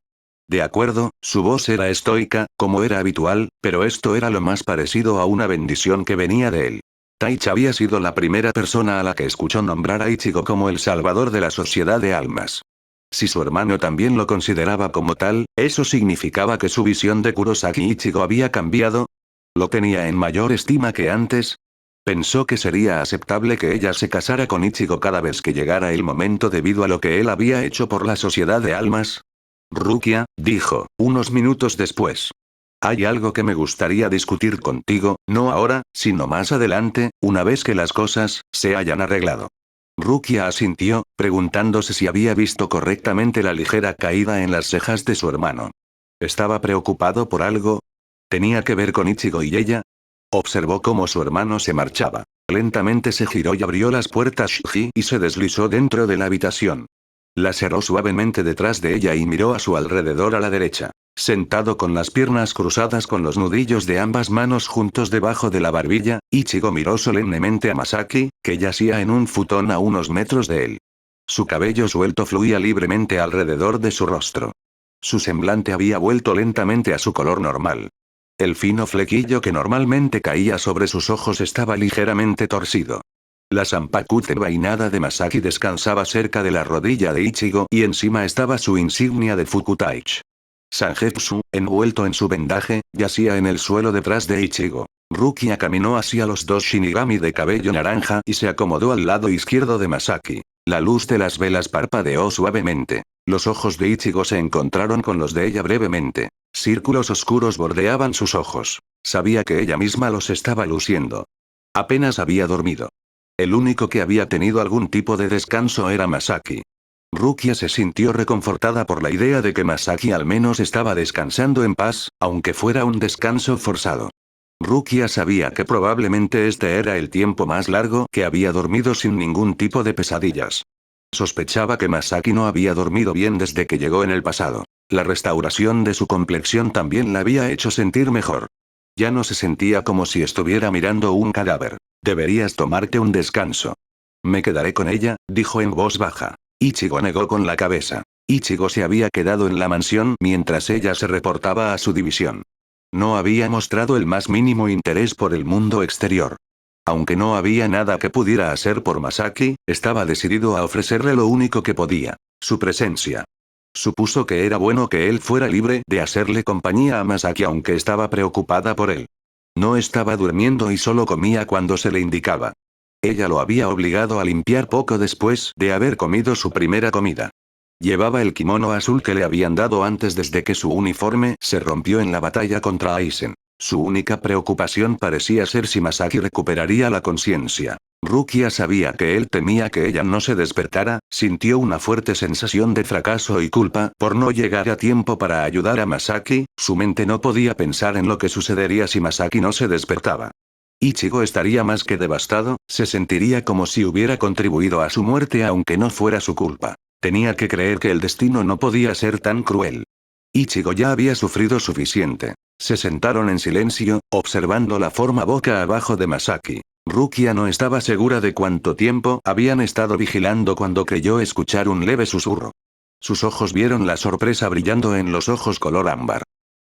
De acuerdo, su voz era estoica, como era habitual, pero esto era lo más parecido a una bendición que venía de él. Taichi había sido la primera persona a la que escuchó nombrar a Ichigo como el salvador de la sociedad de almas. Si su hermano también lo consideraba como tal, eso significaba que su visión de Kurosaki Ichigo había cambiado. ¿Lo tenía en mayor estima que antes? Pensó que sería aceptable que ella se casara con Ichigo cada vez que llegara el momento debido a lo que él había hecho por la sociedad de almas. Rukia, dijo, unos minutos después. Hay algo que me gustaría discutir contigo, no ahora, sino más adelante, una vez que las cosas se hayan arreglado. Rukia asintió, preguntándose si había visto correctamente la ligera caída en las cejas de su hermano. ¿Estaba preocupado por algo? ¿Tenía que ver con Ichigo y ella? Observó cómo su hermano se marchaba. Lentamente se giró y abrió las puertas Shuji y se deslizó dentro de la habitación. La cerró suavemente detrás de ella y miró a su alrededor a la derecha. Sentado con las piernas cruzadas con los nudillos de ambas manos juntos debajo de la barbilla, Ichigo miró solemnemente a Masaki, que yacía en un futón a unos metros de él. Su cabello suelto fluía libremente alrededor de su rostro. Su semblante había vuelto lentamente a su color normal. El fino flequillo que normalmente caía sobre sus ojos estaba ligeramente torcido. La zanpakute vainada de Masaki descansaba cerca de la rodilla de Ichigo y encima estaba su insignia de Fukutaichi. Sangetsu, envuelto en su vendaje, yacía en el suelo detrás de Ichigo. Rukia caminó hacia los dos Shinigami de cabello naranja y se acomodó al lado izquierdo de Masaki. La luz de las velas parpadeó suavemente. Los ojos de Ichigo se encontraron con los de ella brevemente. Círculos oscuros bordeaban sus ojos. Sabía que ella misma los estaba luciendo. Apenas había dormido. El único que había tenido algún tipo de descanso era Masaki. Rukia se sintió reconfortada por la idea de que Masaki al menos estaba descansando en paz, aunque fuera un descanso forzado. Rukia sabía que probablemente este era el tiempo más largo que había dormido sin ningún tipo de pesadillas. Sospechaba que Masaki no había dormido bien desde que llegó en el pasado. La restauración de su complexión también la había hecho sentir mejor. Ya no se sentía como si estuviera mirando un cadáver. Deberías tomarte un descanso. Me quedaré con ella, dijo en voz baja. Ichigo negó con la cabeza. Ichigo se había quedado en la mansión mientras ella se reportaba a su división. No había mostrado el más mínimo interés por el mundo exterior. Aunque no había nada que pudiera hacer por Masaki, estaba decidido a ofrecerle lo único que podía: su presencia. Supuso que era bueno que él fuera libre de hacerle compañía a Masaki aunque estaba preocupada por él. No estaba durmiendo y solo comía cuando se le indicaba. Ella lo había obligado a limpiar poco después de haber comido su primera comida. Llevaba el kimono azul que le habían dado antes desde que su uniforme se rompió en la batalla contra Aizen. Su única preocupación parecía ser si Masaki recuperaría la conciencia. Rukia sabía que él temía que ella no se despertara, sintió una fuerte sensación de fracaso y culpa por no llegar a tiempo para ayudar a Masaki, su mente no podía pensar en lo que sucedería si Masaki no se despertaba. Ichigo estaría más que devastado, se sentiría como si hubiera contribuido a su muerte aunque no fuera su culpa. Tenía que creer que el destino no podía ser tan cruel. Ichigo ya había sufrido suficiente. Se sentaron en silencio, observando la forma boca abajo de Masaki. Rukia no estaba segura de cuánto tiempo habían estado vigilando cuando creyó escuchar un leve susurro. Sus ojos vieron la sorpresa brillando en los ojos color ámbar.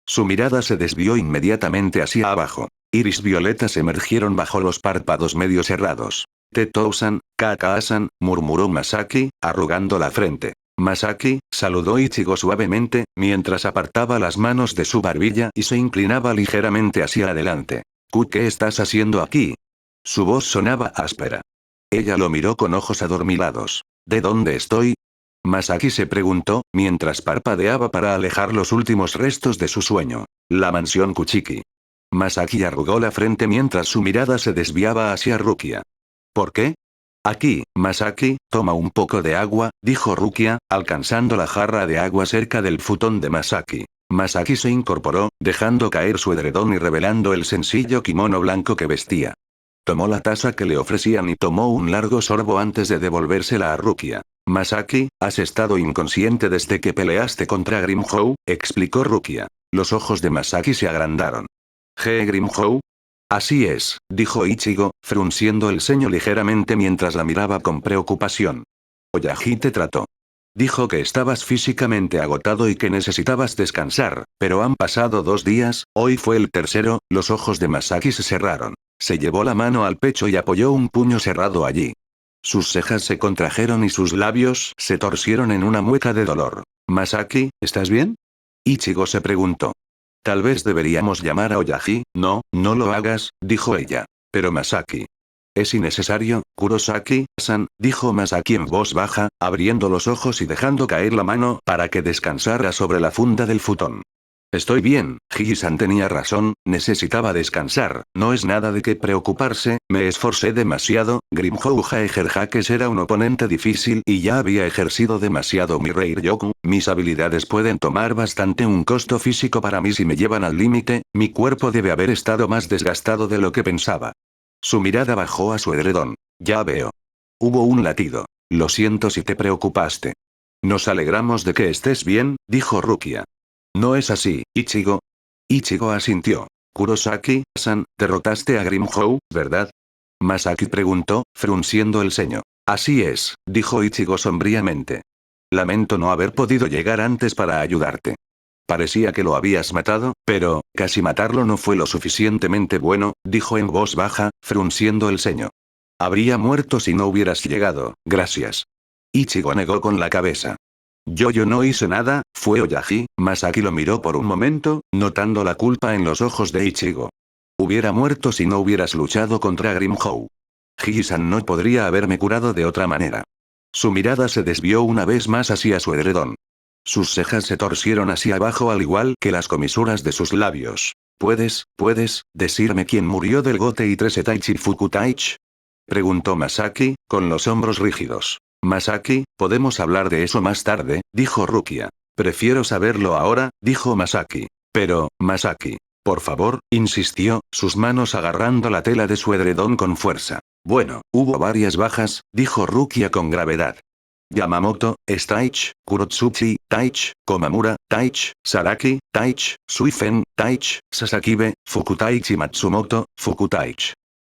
Su mirada se desvió inmediatamente hacia abajo. Iris violetas emergieron bajo los párpados medio cerrados. Tetousan, Kaka-san, murmuró Masaki, arrugando la frente. Masaki, saludó Ichigo suavemente, mientras apartaba las manos de su barbilla y se inclinaba ligeramente hacia adelante. ¿Qué estás haciendo aquí? Su voz sonaba áspera. Ella lo miró con ojos adormilados. ¿De dónde estoy? Masaki se preguntó, mientras parpadeaba para alejar los últimos restos de su sueño. La mansión Kuchiki. Masaki arrugó la frente mientras su mirada se desviaba hacia Rukia. ¿Por qué? Aquí, Masaki, toma un poco de agua, dijo Rukia, alcanzando la jarra de agua cerca del futón de Masaki. Masaki se incorporó, dejando caer su edredón y revelando el sencillo kimono blanco que vestía. Tomó la taza que le ofrecían y tomó un largo sorbo antes de devolvérsela a Rukia. Masaki, has estado inconsciente desde que peleaste contra Grimhou, explicó Rukia. Los ojos de Masaki se agrandaron. ¿Grimhou? Así es, dijo Ichigo, frunciendo el ceño ligeramente mientras la miraba con preocupación. Oyagi te trató. Dijo que estabas físicamente agotado y que necesitabas descansar, pero han pasado 2 días, hoy fue el tercero. Los ojos de Masaki se cerraron. Se llevó la mano al pecho y apoyó un puño cerrado allí. Sus cejas se contrajeron y sus labios se torcieron en una mueca de dolor. Masaki, ¿estás bien? Ichigo se preguntó. Tal vez deberíamos llamar a Oyagi. No, no lo hagas, dijo ella. Pero Masaki. Es innecesario, Kurosaki-san, dijo Masaki en voz baja, abriendo los ojos y dejando caer la mano para que descansara sobre la funda del futón. Estoy bien, Higi-san tenía razón, necesitaba descansar, no es nada de qué preocuparse, me esforcé demasiado. Grimhou Jaeger-Hakes era un oponente difícil y ya había ejercido demasiado mi Reiryoku, mis habilidades pueden tomar bastante un costo físico para mí si me llevan al límite, mi cuerpo debe haber estado más desgastado de lo que pensaba. Su mirada bajó a su edredón. Ya veo. Hubo un latido. Lo siento si te preocupaste. Nos alegramos de que estés bien, dijo Rukia. No es así, Ichigo. Ichigo asintió. Kurosaki-san, derrotaste a Grimhou, ¿verdad? Masaki preguntó, frunciendo el ceño. Así es, dijo Ichigo sombríamente. Lamento no haber podido llegar antes para ayudarte. Parecía que lo habías matado, pero, casi matarlo no fue lo suficientemente bueno, dijo en voz baja, frunciendo el ceño. Habría muerto si no hubieras llegado, gracias. Ichigo negó con la cabeza. Yo no hice nada, fue Oyagi. Masaki lo miró por un momento, notando la culpa en los ojos de Ichigo. Hubiera muerto si no hubieras luchado contra Grimhou. Higi-san no podría haberme curado de otra manera. Su mirada se desvió una vez más hacia su edredón. Sus cejas se torcieron hacia abajo al igual que las comisuras de sus labios. ¿Puedes decirme quién murió del Gote y Taichi Fukutaichi? Preguntó Masaki, con los hombros rígidos. Masaki, podemos hablar de eso más tarde, dijo Rukia. Prefiero saberlo ahora, dijo Masaki. Pero, Masaki. Por favor, insistió, sus manos agarrando la tela de su edredón con fuerza. Bueno, hubo varias bajas, dijo Rukia con gravedad. Yamamoto, Staich, Kurotsuchi, Taich, Komamura, Taich, Saraki, Taich, Suifen, Taich, Sasakibe, Fukutaichi Matsumoto, Fukutaich.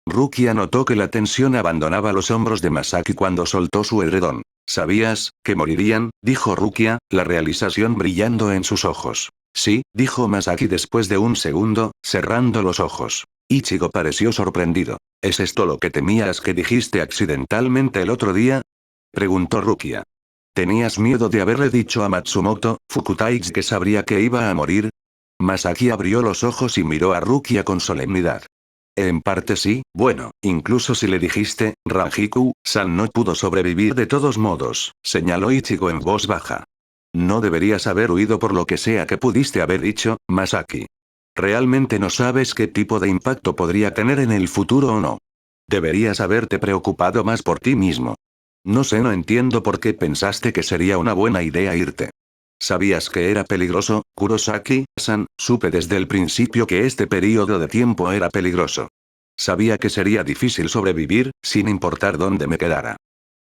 Rukia notó que la tensión abandonaba los hombros de Masaki cuando soltó su edredón. ¿Sabías que morirían?, dijo Rukia, la realización brillando en sus ojos. Sí, dijo Masaki después de un segundo, cerrando los ojos. Ichigo pareció sorprendido. ¿Es esto lo que temías que dijiste accidentalmente el otro día?, preguntó Rukia. ¿Tenías miedo de haberle dicho a Matsumoto, Fukutaichi, que sabría que iba a morir? Masaki abrió los ojos y miró a Rukia con solemnidad. En parte sí, bueno, incluso si le dijiste, Ranjiku-san no pudo sobrevivir de todos modos, señaló Ichigo en voz baja. No deberías haber huido por lo que sea que pudiste haber dicho, Masaki. Realmente no sabes qué tipo de impacto podría tener en el futuro o no. Deberías haberte preocupado más por ti mismo. No entiendo por qué pensaste que sería una buena idea irte. ¿Sabías que era peligroso, Kurosaki-san? Supe desde el principio que este período de tiempo era peligroso. Sabía que sería difícil sobrevivir, sin importar dónde me quedara.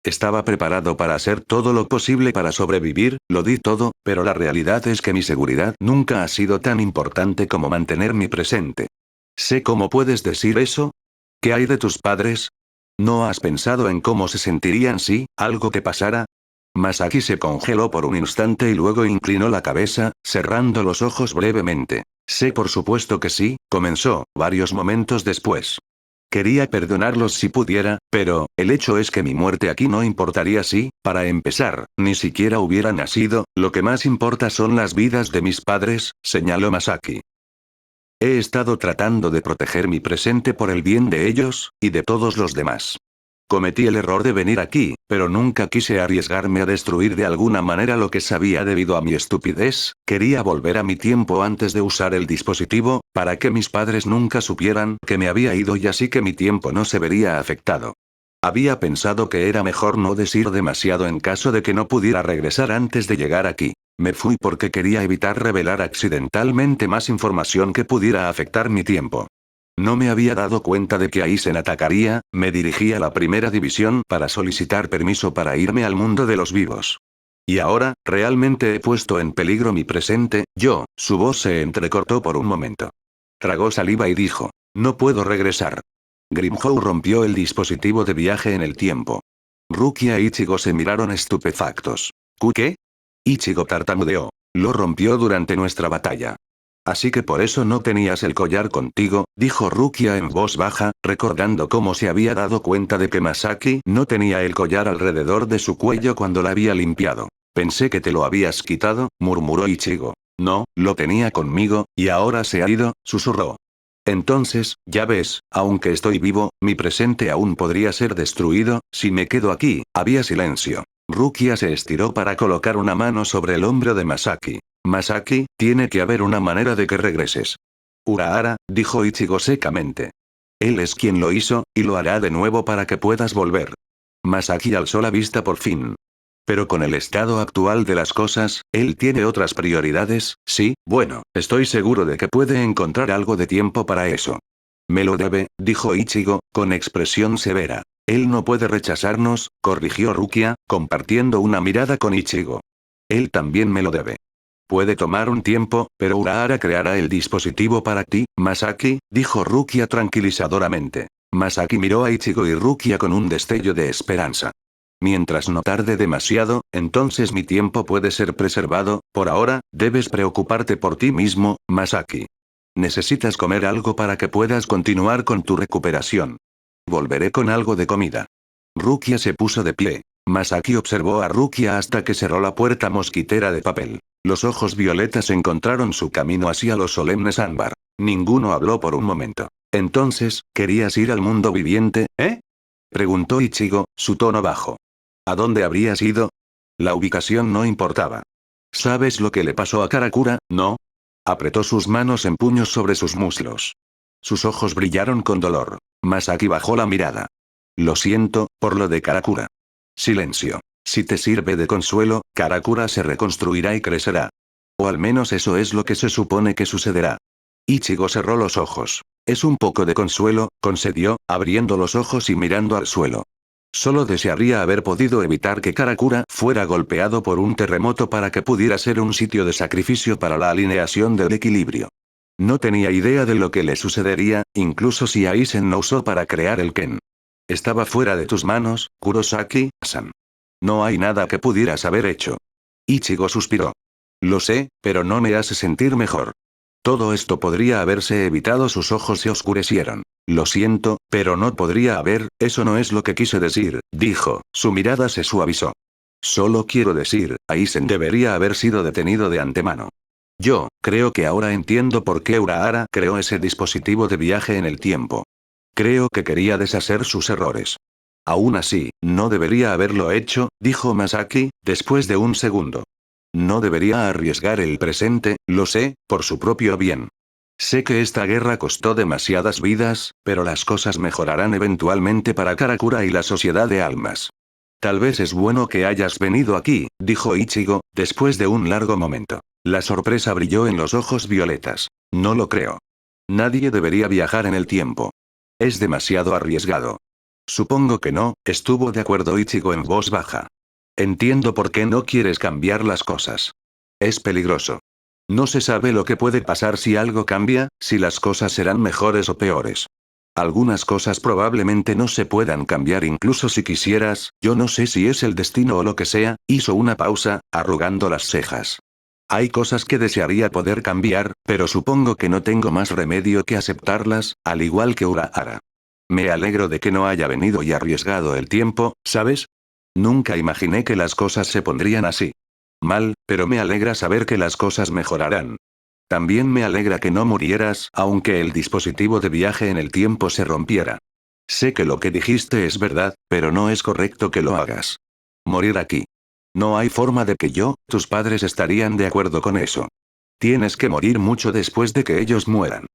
Estaba preparado para hacer todo lo posible para sobrevivir, lo di todo, pero la realidad es que mi seguridad nunca ha sido tan importante como mantener mi presente. ¿Sé cómo puedes decir eso? ¿Qué hay de tus padres? ¿No has pensado en cómo se sentirían si algo te pasara? Masaki se congeló por un instante y luego inclinó la cabeza, cerrando los ojos brevemente. Sé por supuesto que sí, comenzó, varios momentos después. Quería perdonarlos si pudiera, pero, el hecho es que mi muerte aquí no importaría si, para empezar, ni siquiera hubiera nacido, lo que más importa son las vidas de mis padres, señaló Masaki. He estado tratando de proteger mi presente por el bien de ellos, y de todos los demás. Cometí el error de venir aquí, pero nunca quise arriesgarme a destruir de alguna manera lo que sabía debido a mi estupidez, quería volver a mi tiempo antes de usar el dispositivo, para que mis padres nunca supieran que me había ido y así que mi tiempo no se vería afectado. Había pensado que era mejor no decir demasiado en caso de que no pudiera regresar antes de llegar aquí. Me fui porque quería evitar revelar accidentalmente más información que pudiera afectar mi tiempo. No me había dado cuenta de que Aizen atacaría, me dirigí a la primera división para solicitar permiso para irme al mundo de los vivos. Y ahora, realmente he puesto en peligro mi presente, su voz se entrecortó por un momento. Tragó saliva y dijo, no puedo regresar. Grimhow rompió el dispositivo de viaje en el tiempo. Rukia e Ichigo se miraron estupefactos. ¿Qué? Ichigo tartamudeó. Lo rompió durante nuestra batalla. Así que por eso no tenías el collar contigo, dijo Rukia en voz baja, recordando cómo se había dado cuenta de que Masaki no tenía el collar alrededor de su cuello cuando la había limpiado. Pensé que te lo habías quitado, murmuró Ichigo. No, lo tenía conmigo, y ahora se ha ido, susurró. Entonces, ya ves, aunque estoy vivo, mi presente aún podría ser destruido, si me quedo aquí. Había silencio. Rukia se estiró para colocar una mano sobre el hombro de Masaki. Masaki, tiene que haber una manera de que regreses. Urahara, dijo Ichigo secamente. Él es quien lo hizo, y lo hará de nuevo para que puedas volver. Masaki alzó la vista por fin. Pero con el estado actual de las cosas, él tiene otras prioridades, sí, bueno, estoy seguro de que puede encontrar algo de tiempo para eso. Me lo debe, dijo Ichigo, con expresión severa. Él no puede rechazarnos, corrigió Rukia, compartiendo una mirada con Ichigo. Él también me lo debe. Puede tomar un tiempo, pero Urahara creará el dispositivo para ti, Masaki, dijo Rukia tranquilizadoramente. Masaki miró a Ichigo y Rukia con un destello de esperanza. Mientras no tarde demasiado, entonces mi tiempo puede ser preservado, por ahora, debes preocuparte por ti mismo, Masaki. Necesitas comer algo para que puedas continuar con tu recuperación. Volveré con algo de comida. Rukia se puso de pie. Masaki observó a Rukia hasta que cerró la puerta mosquitera de papel. Los ojos violetas encontraron su camino hacia los solemnes ámbar. Ninguno habló por un momento. Entonces, ¿querías ir al mundo viviente, preguntó Ichigo, su tono bajo. ¿A dónde habrías ido? La ubicación no importaba. ¿Sabes lo que le pasó a Karakura, no? Apretó sus manos en puños sobre sus muslos. Sus ojos brillaron con dolor. Masaki bajó la mirada. Lo siento, por lo de Karakura. Silencio. Si te sirve de consuelo, Karakura se reconstruirá y crecerá. O al menos eso es lo que se supone que sucederá. Ichigo cerró los ojos. Es un poco de consuelo, concedió, abriendo los ojos y mirando al suelo. Solo desearía haber podido evitar que Karakura fuera golpeado por un terremoto para que pudiera ser un sitio de sacrificio para la alineación del equilibrio. No tenía idea de lo que le sucedería, incluso si Aizen no usó para crear el Ken. Estaba fuera de tus manos, Kurosaki-san. No hay nada que pudieras haber hecho. Ichigo suspiró. Lo sé, pero no me hace sentir mejor. Todo esto podría haberse evitado. Sus ojos se oscurecieron. Lo siento, pero no podría haber, eso no es lo que quise decir, dijo, su mirada se suavizó. Solo quiero decir, Aizen debería haber sido detenido de antemano. Yo, creo que ahora entiendo por qué Urahara creó ese dispositivo de viaje en el tiempo. Creo que quería deshacer sus errores. Aún así, no debería haberlo hecho, dijo Masaki, después de un segundo. No debería arriesgar el presente, lo sé, por su propio bien. Sé que esta guerra costó demasiadas vidas, pero las cosas mejorarán eventualmente para Karakura y la sociedad de almas. Tal vez es bueno que hayas venido aquí, dijo Ichigo, después de un largo momento. La sorpresa brilló en los ojos violetas. No lo creo. Nadie debería viajar en el tiempo. Es demasiado arriesgado. Supongo que no, estuvo de acuerdo Ichigo en voz baja. Entiendo por qué no quieres cambiar las cosas. Es peligroso. No se sabe lo que puede pasar si algo cambia, si las cosas serán mejores o peores. Algunas cosas probablemente no se puedan cambiar incluso si quisieras, yo no sé si es el destino o lo que sea, hizo una pausa, arrugando las cejas. Hay cosas que desearía poder cambiar, pero supongo que no tengo más remedio que aceptarlas, al igual que Urahara. Me alegro de que no haya venido y arriesgado el tiempo, ¿sabes? Nunca imaginé que las cosas se pondrían así. Mal, pero me alegra saber que las cosas mejorarán. También me alegra que no murieras, aunque el dispositivo de viaje en el tiempo se rompiera. Sé que lo que dijiste es verdad, pero no es correcto que lo hagas. Morir aquí. No hay forma de que tus padres estarían de acuerdo con eso. Tienes que morir mucho después de que ellos mueran.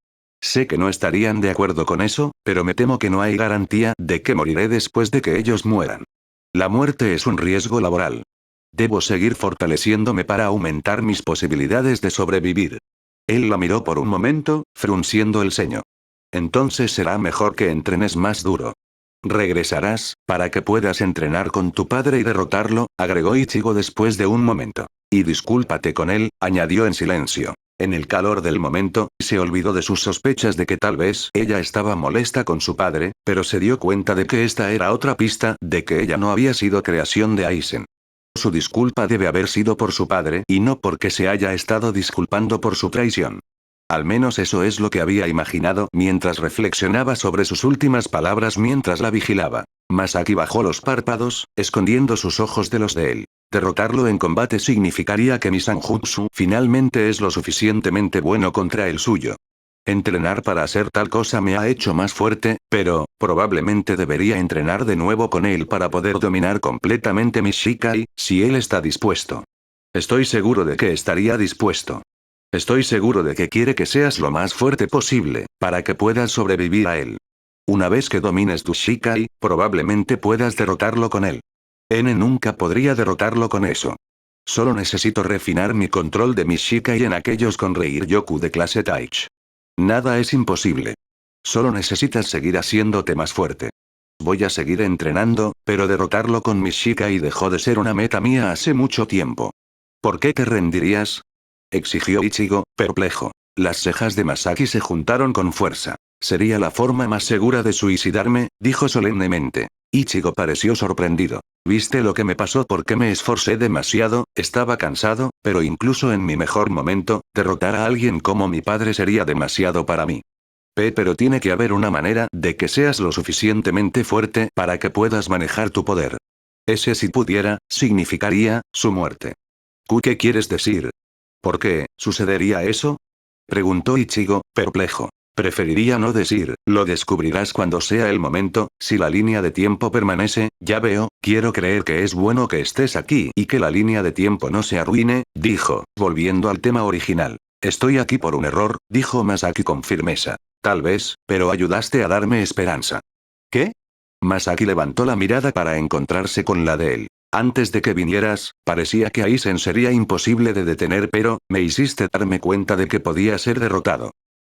Sé que no estarían de acuerdo con eso, pero me temo que no hay garantía de que moriré después de que ellos mueran. La muerte es un riesgo laboral. Debo seguir fortaleciéndome para aumentar mis posibilidades de sobrevivir. Él la miró por un momento, frunciendo el ceño. Entonces será mejor que entrenes más duro. Regresarás, para que puedas entrenar con tu padre y derrotarlo, agregó Ichigo después de un momento. Y discúlpate con él, añadió en silencio. En el calor del momento, se olvidó de sus sospechas de que tal vez ella estaba molesta con su padre, pero se dio cuenta de que esta era otra pista de que ella no había sido creación de Aizen. Su disculpa debe haber sido por su padre y no porque se haya estado disculpando por su traición. Al menos eso es lo que había imaginado mientras reflexionaba sobre sus últimas palabras mientras la vigilaba. Masaki bajó los párpados, escondiendo sus ojos de los de él. Derrotarlo en combate significaría que mi Sanjutsu finalmente es lo suficientemente bueno contra el suyo. Entrenar para hacer tal cosa me ha hecho más fuerte, pero, probablemente debería entrenar de nuevo con él para poder dominar completamente mi Shikai, si él está dispuesto. Estoy seguro de que estaría dispuesto. Estoy seguro de que quiere que seas lo más fuerte posible, para que puedas sobrevivir a él. Una vez que domines tu Shikai, probablemente puedas derrotarlo con él. N nunca podría derrotarlo con eso. Solo necesito refinar mi control de mi Shikai en aquellos con Reiryoku de clase Taich. Nada es imposible. Solo necesitas seguir haciéndote más fuerte. Voy a seguir entrenando, pero derrotarlo con mi Shikai dejó de ser una meta mía hace mucho tiempo. ¿Por qué te rendirías? Exigió Ichigo, perplejo. Las cejas de Masaki se juntaron con fuerza. Sería la forma más segura de suicidarme, dijo solemnemente. Ichigo pareció sorprendido. ¿Viste lo que me pasó porque me esforcé demasiado? Estaba cansado, pero incluso en mi mejor momento, derrotar a alguien como mi padre sería demasiado para mí. Pero tiene que haber una manera de que seas lo suficientemente fuerte para que puedas manejar tu poder. Ese si pudiera, significaría, su muerte. ¿Qué quieres decir? ¿Por qué sucedería eso? Preguntó Ichigo, perplejo. Preferiría no decir, lo descubrirás cuando sea el momento, si la línea de tiempo permanece, ya veo, quiero creer que es bueno que estés aquí y que la línea de tiempo no se arruine, dijo, volviendo al tema original. Estoy aquí por un error, dijo Masaki con firmeza. Tal vez, pero ayudaste a darme esperanza. ¿Qué? Masaki levantó la mirada para encontrarse con la de él. Antes de que vinieras, parecía que Aizen sería imposible de detener, pero, me hiciste darme cuenta de que podía ser derrotado.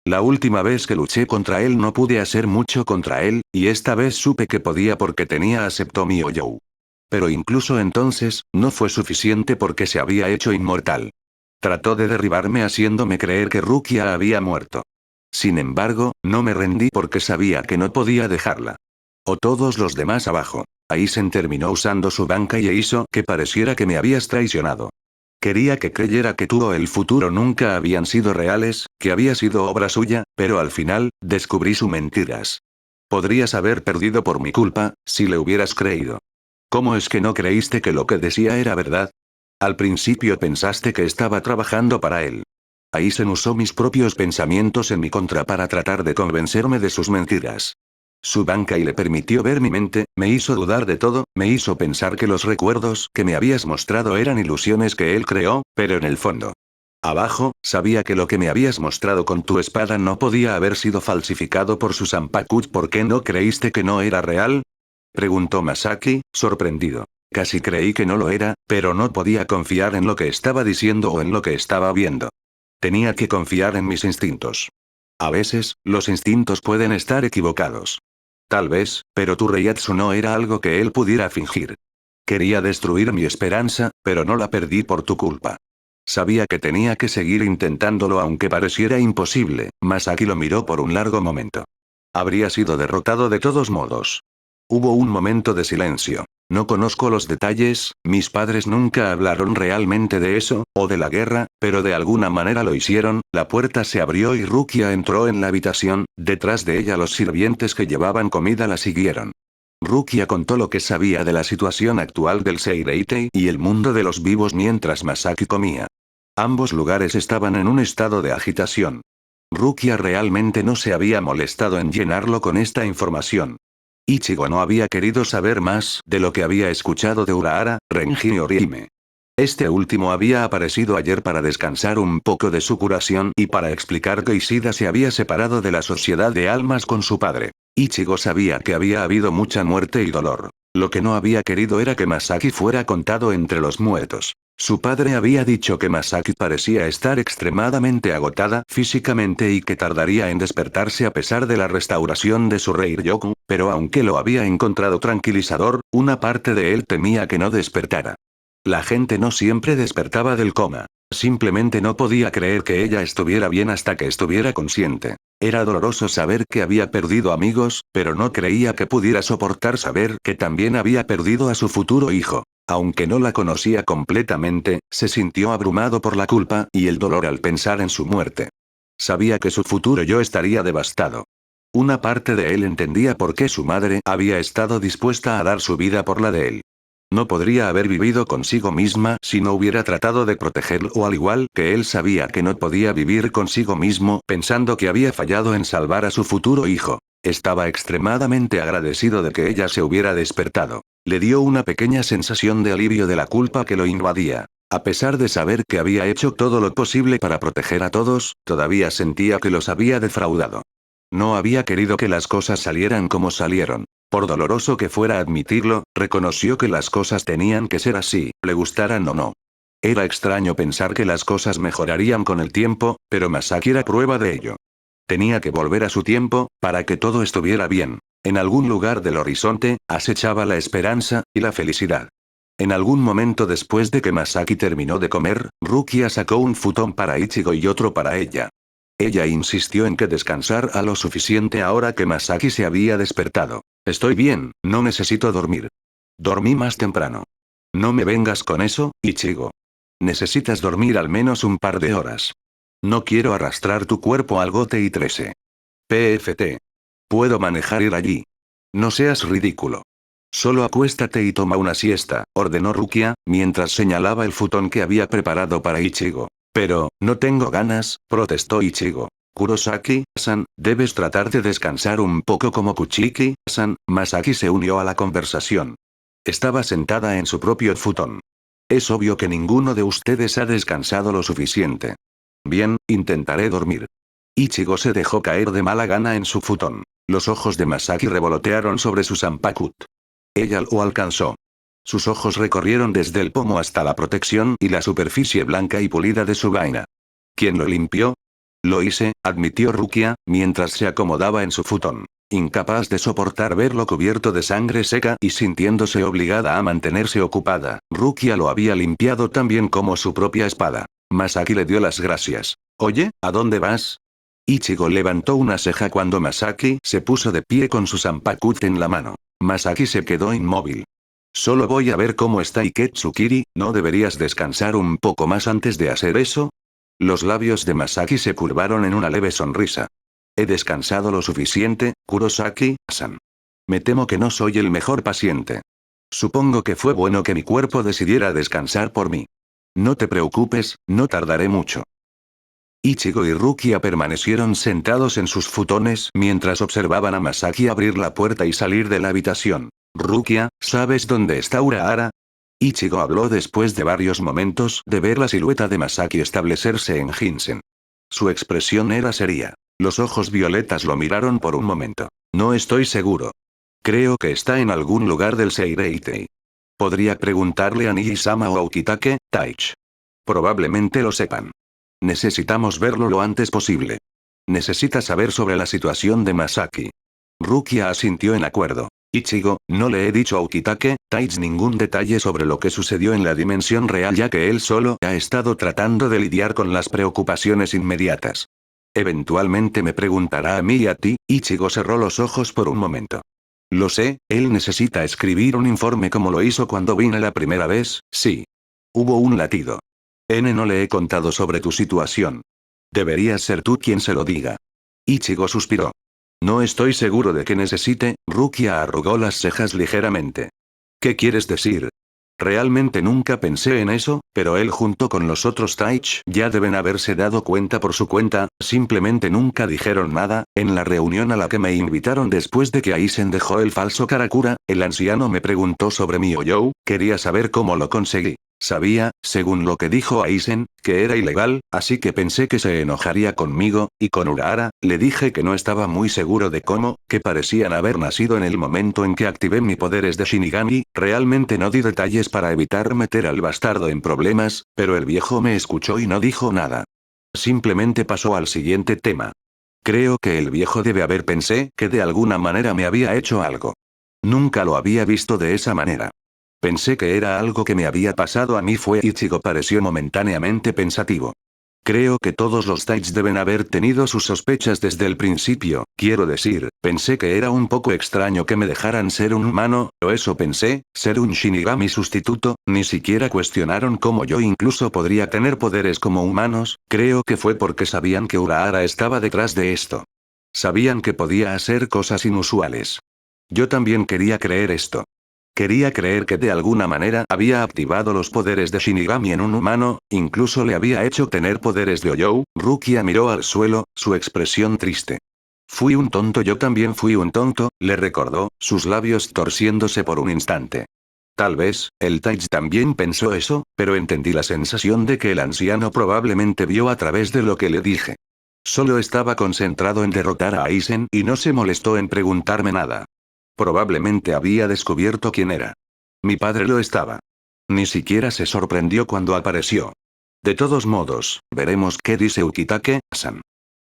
La última vez que luché contra él no pude hacer mucho contra él, y esta vez supe que podía porque tenía a Septomio. Pero incluso entonces, no fue suficiente porque se había hecho inmortal. Trató de derribarme haciéndome creer que Rukia había muerto. Sin embargo, no me rendí porque sabía que no podía dejarla. O todos los demás abajo. Aizen terminó usando su banca y hizo que pareciera que me habías traicionado. Quería que creyera que tú o el futuro nunca habían sido reales, que había sido obra suya, pero al final, descubrí sus mentiras. Podrías haber perdido por mi culpa, si le hubieras creído. ¿Cómo es que no creíste que lo que decía era verdad? Al principio pensaste que estaba trabajando para él. Aizen usó mis propios pensamientos en mi contra para tratar de convencerme de sus mentiras. Su banca y le permitió ver mi mente, me hizo dudar de todo, me hizo pensar que los recuerdos que me habías mostrado eran ilusiones que él creó, pero en el fondo. Abajo, sabía que lo que me habías mostrado con tu espada no podía haber sido falsificado por su Zanpakuto. ¿Por qué no creíste que no era real? Preguntó Masaki, sorprendido. Casi creí que no lo era, pero no podía confiar en lo que estaba diciendo o en lo que estaba viendo. Tenía que confiar en mis instintos. A veces, los instintos pueden estar equivocados. Tal vez, pero tu Reiatsu no era algo que él pudiera fingir. Quería destruir mi esperanza, pero no la perdí por tu culpa. Sabía que tenía que seguir intentándolo aunque pareciera imposible. Masaki lo miró por un largo momento. Habría sido derrotado de todos modos. Hubo un momento de silencio. No conozco los detalles, mis padres nunca hablaron realmente de eso, o de la guerra, pero de alguna manera lo hicieron. La puerta se abrió y Rukia entró en la habitación, detrás de ella los sirvientes que llevaban comida la siguieron. Rukia contó lo que sabía de la situación actual del Seireitei y el mundo de los vivos mientras Masaki comía. Ambos lugares estaban en un estado de agitación. Rukia realmente no se había molestado en llenarlo con esta información. Ichigo no había querido saber más de lo que había escuchado de Urahara, Renji y Orihime. Este último había aparecido ayer para descansar un poco de su curación y para explicar que Ishida se había separado de la sociedad de almas con su padre. Ichigo sabía que había habido mucha muerte y dolor. Lo que no había querido era que Masaki fuera contado entre los muertos. Su padre había dicho que Masaki parecía estar extremadamente agotada físicamente y que tardaría en despertarse a pesar de la restauración de su Reiryoku, pero aunque lo había encontrado tranquilizador, una parte de él temía que no despertara. La gente no siempre despertaba del coma. Simplemente no podía creer que ella estuviera bien hasta que estuviera consciente. Era doloroso saber que había perdido amigos, pero no creía que pudiera soportar saber que también había perdido a su futuro hijo. Aunque no la conocía completamente, se sintió abrumado por la culpa y el dolor al pensar en su muerte. Sabía que su futuro yo estaría devastado. Una parte de él entendía por qué su madre había estado dispuesta a dar su vida por la de él. No podría haber vivido consigo misma si no hubiera tratado de protegerlo, o al igual que él sabía que no podía vivir consigo mismo pensando que había fallado en salvar a su futuro hijo. Estaba extremadamente agradecido de que ella se hubiera despertado. Le dio una pequeña sensación de alivio de la culpa que lo invadía. A pesar de saber que había hecho todo lo posible para proteger a todos, todavía sentía que los había defraudado. No había querido que las cosas salieran como salieron. Por doloroso que fuera admitirlo, reconoció que las cosas tenían que ser así, le gustaran o no. Era extraño pensar que las cosas mejorarían con el tiempo, pero Masaki era prueba de ello. Tenía que volver a su tiempo, para que todo estuviera bien. En algún lugar del horizonte, acechaba la esperanza y la felicidad. En algún momento después de que Masaki terminó de comer, Rukia sacó un futón para Ichigo y otro para ella. Ella insistió en que descansara lo suficiente ahora que Masaki se había despertado. Estoy bien, no necesito dormir. Dormí más temprano. No me vengas con eso, Ichigo. Necesitas dormir al menos un par de horas. No quiero arrastrar tu cuerpo al gote y trece. PFT. Puedo manejar ir allí. No seas ridículo. Solo acuéstate y toma una siesta, ordenó Rukia, mientras señalaba el futón que había preparado para Ichigo. Pero, no tengo ganas, protestó Ichigo. Kurosaki-san, debes tratar de descansar un poco como Kuchiki-san. Masaki se unió a la conversación. Estaba sentada en su propio futón. Es obvio que ninguno de ustedes ha descansado lo suficiente. Bien, intentaré dormir. Ichigo se dejó caer de mala gana en su futón. Los ojos de Masaki revolotearon sobre su Zanpakuto. Ella lo alcanzó. Sus ojos recorrieron desde el pomo hasta la protección y la superficie blanca y pulida de su vaina. ¿Quién lo limpió? Lo hice, admitió Rukia, mientras se acomodaba en su futón. Incapaz de soportar verlo cubierto de sangre seca y sintiéndose obligada a mantenerse ocupada, Rukia lo había limpiado tan bien como su propia espada. Masaki le dio las gracias. Oye, ¿a dónde vas? Ichigo levantó una ceja cuando Masaki se puso de pie con su Zanpakuto en la mano. Masaki se quedó inmóvil. Solo voy a ver cómo está Iketsukiri, ¿no deberías descansar un poco más antes de hacer eso? Los labios de Masaki se curvaron en una leve sonrisa. He descansado lo suficiente, Kurosaki-san. Me temo que no soy el mejor paciente. Supongo que fue bueno que mi cuerpo decidiera descansar por mí. No te preocupes, no tardaré mucho. Ichigo y Rukia permanecieron sentados en sus futones mientras observaban a Masaki abrir la puerta y salir de la habitación. Rukia, ¿sabes dónde está Urahara? Ichigo habló después de varios momentos de ver la silueta de Masaki establecerse en Hinsen. Su expresión era seria. Los ojos violetas lo miraron por un momento. No estoy seguro. Creo que está en algún lugar del Seireitei. Podría preguntarle a Niji-sama o a Ukitake, Taich. Probablemente lo sepan. Necesitamos verlo lo antes posible. Necesita saber sobre la situación de Masaki. Rukia asintió en acuerdo. Ichigo, no le he dicho a Ukitake, Taich ningún detalle sobre lo que sucedió en la dimensión real ya que él solo ha estado tratando de lidiar con las preocupaciones inmediatas. Eventualmente me preguntará a mí y a ti. Ichigo cerró los ojos por un momento. Lo sé, él necesita escribir un informe como lo hizo cuando vine la primera vez, sí. Hubo un latido. No le he contado sobre tu situación. Deberías ser tú quien se lo diga. Ichigo suspiró. No estoy seguro de que necesite, Rukia arrugó las cejas ligeramente. ¿Qué quieres decir? Realmente nunca pensé en eso, pero él junto con los otros Taich ya deben haberse dado cuenta por su cuenta, simplemente nunca dijeron nada. En la reunión a la que me invitaron después de que Aizen dejó el falso Karakura, el anciano me preguntó sobre mi Oyou, quería saber cómo lo conseguí. Sabía, según lo que dijo Aizen, que era ilegal, así que pensé que se enojaría conmigo, y con Urahara, le dije que no estaba muy seguro de cómo, que parecían haber nacido en el momento en que activé mis poderes de Shinigami, realmente no di detalles para evitar meter al bastardo en problemas, pero el viejo me escuchó y no dijo nada. Simplemente pasó al siguiente tema. Creo que el viejo debe haber pensé que de alguna manera me había hecho algo. Nunca lo había visto de esa manera. Pensé que era algo que me había pasado a mí. Ichigo pareció momentáneamente pensativo. Creo que todos los Taich deben haber tenido sus sospechas desde el principio, quiero decir, pensé que era un poco extraño que me dejaran ser un humano, o eso pensé, ser un Shinigami sustituto, ni siquiera cuestionaron cómo yo incluso podría tener poderes como humanos, creo que fue porque sabían que Urahara estaba detrás de esto. Sabían que podía hacer cosas inusuales. Yo también quería creer esto. Quería creer que de alguna manera había activado los poderes de Shinigami en un humano, incluso le había hecho tener poderes de Oyou. Rukia miró al suelo, su expresión triste. Fui un tonto, yo también fui un tonto, le recordó, sus labios torciéndose por un instante. Tal vez, el Taich también pensó eso, pero entendí la sensación de que el anciano probablemente vio a través de lo que le dije. Solo estaba concentrado en derrotar a Aizen y no se molestó en preguntarme nada. Probablemente había descubierto quién era. Mi padre lo estaba. Ni siquiera se sorprendió cuando apareció. De todos modos, veremos qué dice Ukitake-san.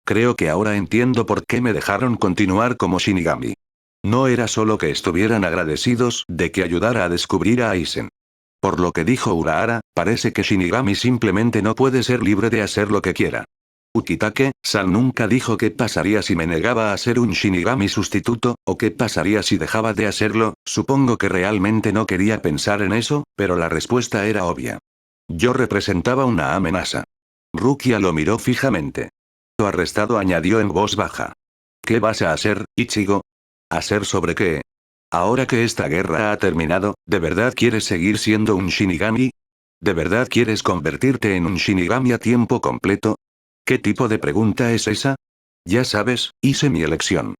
Creo que ahora entiendo por qué me dejaron continuar como Shinigami. No era solo que estuvieran agradecidos de que ayudara a descubrir a Aizen. Por lo que dijo Urahara, parece que Shinigami simplemente no puede ser libre de hacer lo que quiera. Ukitake-san nunca dijo qué pasaría si me negaba a ser un Shinigami sustituto, o qué pasaría si dejaba de hacerlo. Supongo que realmente no quería pensar en eso, pero la respuesta era obvia. Yo representaba una amenaza. Rukia lo miró fijamente. Arrestado, añadió en voz baja. ¿Qué vas a hacer, Ichigo? ¿Hacer sobre qué? Ahora que esta guerra ha terminado, ¿de verdad quieres seguir siendo un Shinigami? ¿De verdad quieres convertirte en un Shinigami a tiempo completo? ¿Qué tipo de pregunta es esa? Ya sabes, hice mi elección.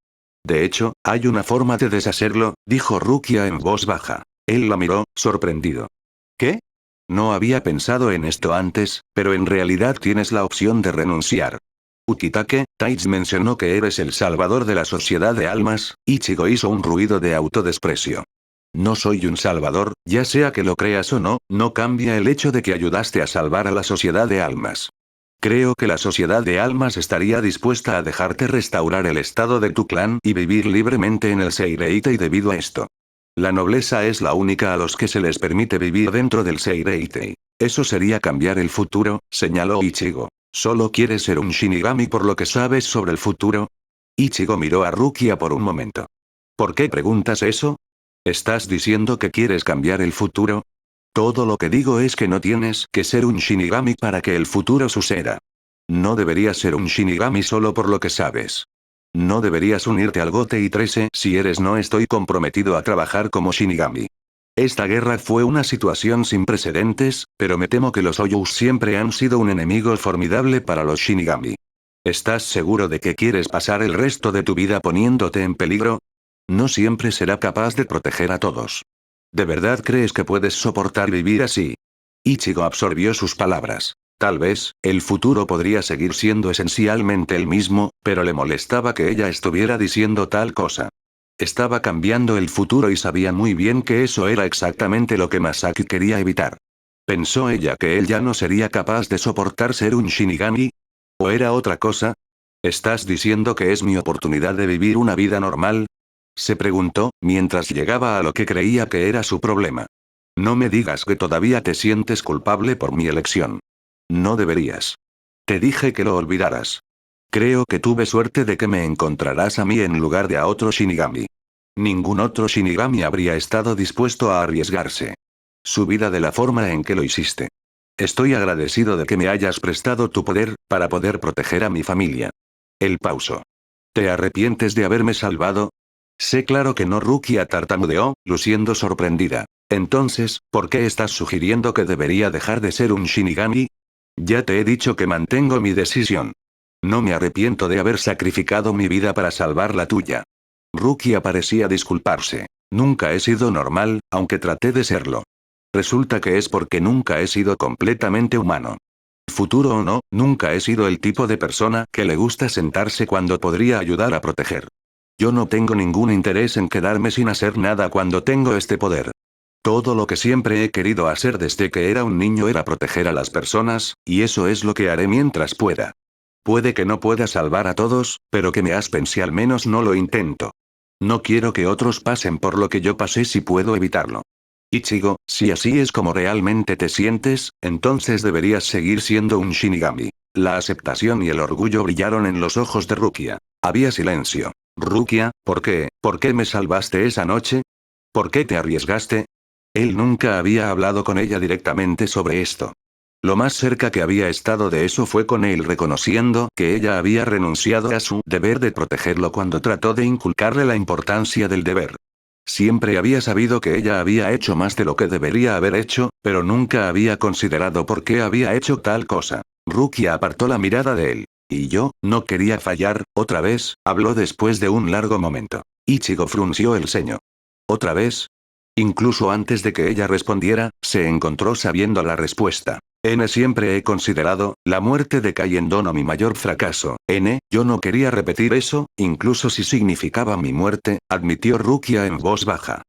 De hecho, hay una forma de deshacerlo, dijo Rukia en voz baja. Él la miró, sorprendido. ¿Qué? No había pensado en esto antes, pero en realidad tienes la opción de renunciar. Ukitake, Taich mencionó que eres el salvador de la sociedad de almas. Ichigo hizo un ruido de autodesprecio. No soy un salvador, ya sea que lo creas o no, no cambia el hecho de que ayudaste a salvar a la sociedad de almas. Creo que la sociedad de almas estaría dispuesta a dejarte restaurar el estado de tu clan y vivir libremente en el Seireitei debido a esto. La nobleza es la única a los que se les permite vivir dentro del Seireitei. Eso sería cambiar el futuro, señaló Ichigo. ¿Solo quieres ser un Shinigami por lo que sabes sobre el futuro? Ichigo miró a Rukia por un momento. ¿Por qué preguntas eso? ¿Estás diciendo que quieres cambiar el futuro? Todo lo que digo es que no tienes que ser un Shinigami para que el futuro suceda. No deberías ser un Shinigami solo por lo que sabes. No deberías unirte al Gotei 13 si eres no estoy comprometido a trabajar como Shinigami. Esta guerra fue una situación sin precedentes, pero me temo que los Oyous siempre han sido un enemigo formidable para los Shinigami. ¿Estás seguro de que quieres pasar el resto de tu vida poniéndote en peligro? No siempre será capaz de proteger a todos. ¿De verdad crees que puedes soportar vivir así? Ichigo absorbió sus palabras. Tal vez, el futuro podría seguir siendo esencialmente el mismo, pero le molestaba que ella estuviera diciendo tal cosa. Estaba cambiando el futuro y sabía muy bien que eso era exactamente lo que Masaki quería evitar. ¿Pensó ella que él ya no sería capaz de soportar ser un Shinigami? ¿O era otra cosa? ¿Estás diciendo que es mi oportunidad de vivir una vida normal? Se preguntó, mientras llegaba a lo que creía que era su problema. No me digas que todavía te sientes culpable por mi elección. No deberías. Te dije que lo olvidaras. Creo que tuve suerte de que me encontrarás a mí en lugar de a otro Shinigami. Ningún otro Shinigami habría estado dispuesto a arriesgarse su vida de la forma en que lo hiciste. Estoy agradecido de que me hayas prestado tu poder, para poder proteger a mi familia. Él pausó. ¿Te arrepientes de haberme salvado? Sé claro que no. Rukia tartamudeó, luciendo sorprendida. Entonces, ¿por qué estás sugiriendo que debería dejar de ser un Shinigami? Ya te he dicho que mantengo mi decisión. No me arrepiento de haber sacrificado mi vida para salvar la tuya. Rukia parecía disculparse. Nunca he sido normal, aunque traté de serlo. Resulta que es porque nunca he sido completamente humano. Futuro o no, nunca he sido el tipo de persona que le gusta sentarse cuando podría ayudar a proteger. Yo no tengo ningún interés en quedarme sin hacer nada cuando tengo este poder. Todo lo que siempre he querido hacer desde que era un niño era proteger a las personas, y eso es lo que haré mientras pueda. Puede que no pueda salvar a todos, pero que me aspense al menos no lo intento. No quiero que otros pasen por lo que yo pasé si puedo evitarlo. Ichigo, si así es como realmente te sientes, entonces deberías seguir siendo un Shinigami. La aceptación y el orgullo brillaron en los ojos de Rukia. Había silencio. Rukia, ¿por qué? ¿Por qué me salvaste esa noche? ¿Por qué te arriesgaste? Él nunca había hablado con ella directamente sobre esto. Lo más cerca que había estado de eso fue con él reconociendo que ella había renunciado a su deber de protegerlo cuando trató de inculcarle la importancia del deber. Siempre había sabido que ella había hecho más de lo que debería haber hecho, pero nunca había considerado por qué había hecho tal cosa. Rukia apartó la mirada de él. Y yo, no quería fallar, otra vez, habló después de un largo momento. Ichigo frunció el ceño. ¿Otra vez? Incluso antes de que ella respondiera, se encontró sabiendo la respuesta. Siempre he considerado la muerte de Kaiendono mi mayor fracaso. Yo no quería repetir eso, incluso si significaba mi muerte, admitió Rukia en voz baja.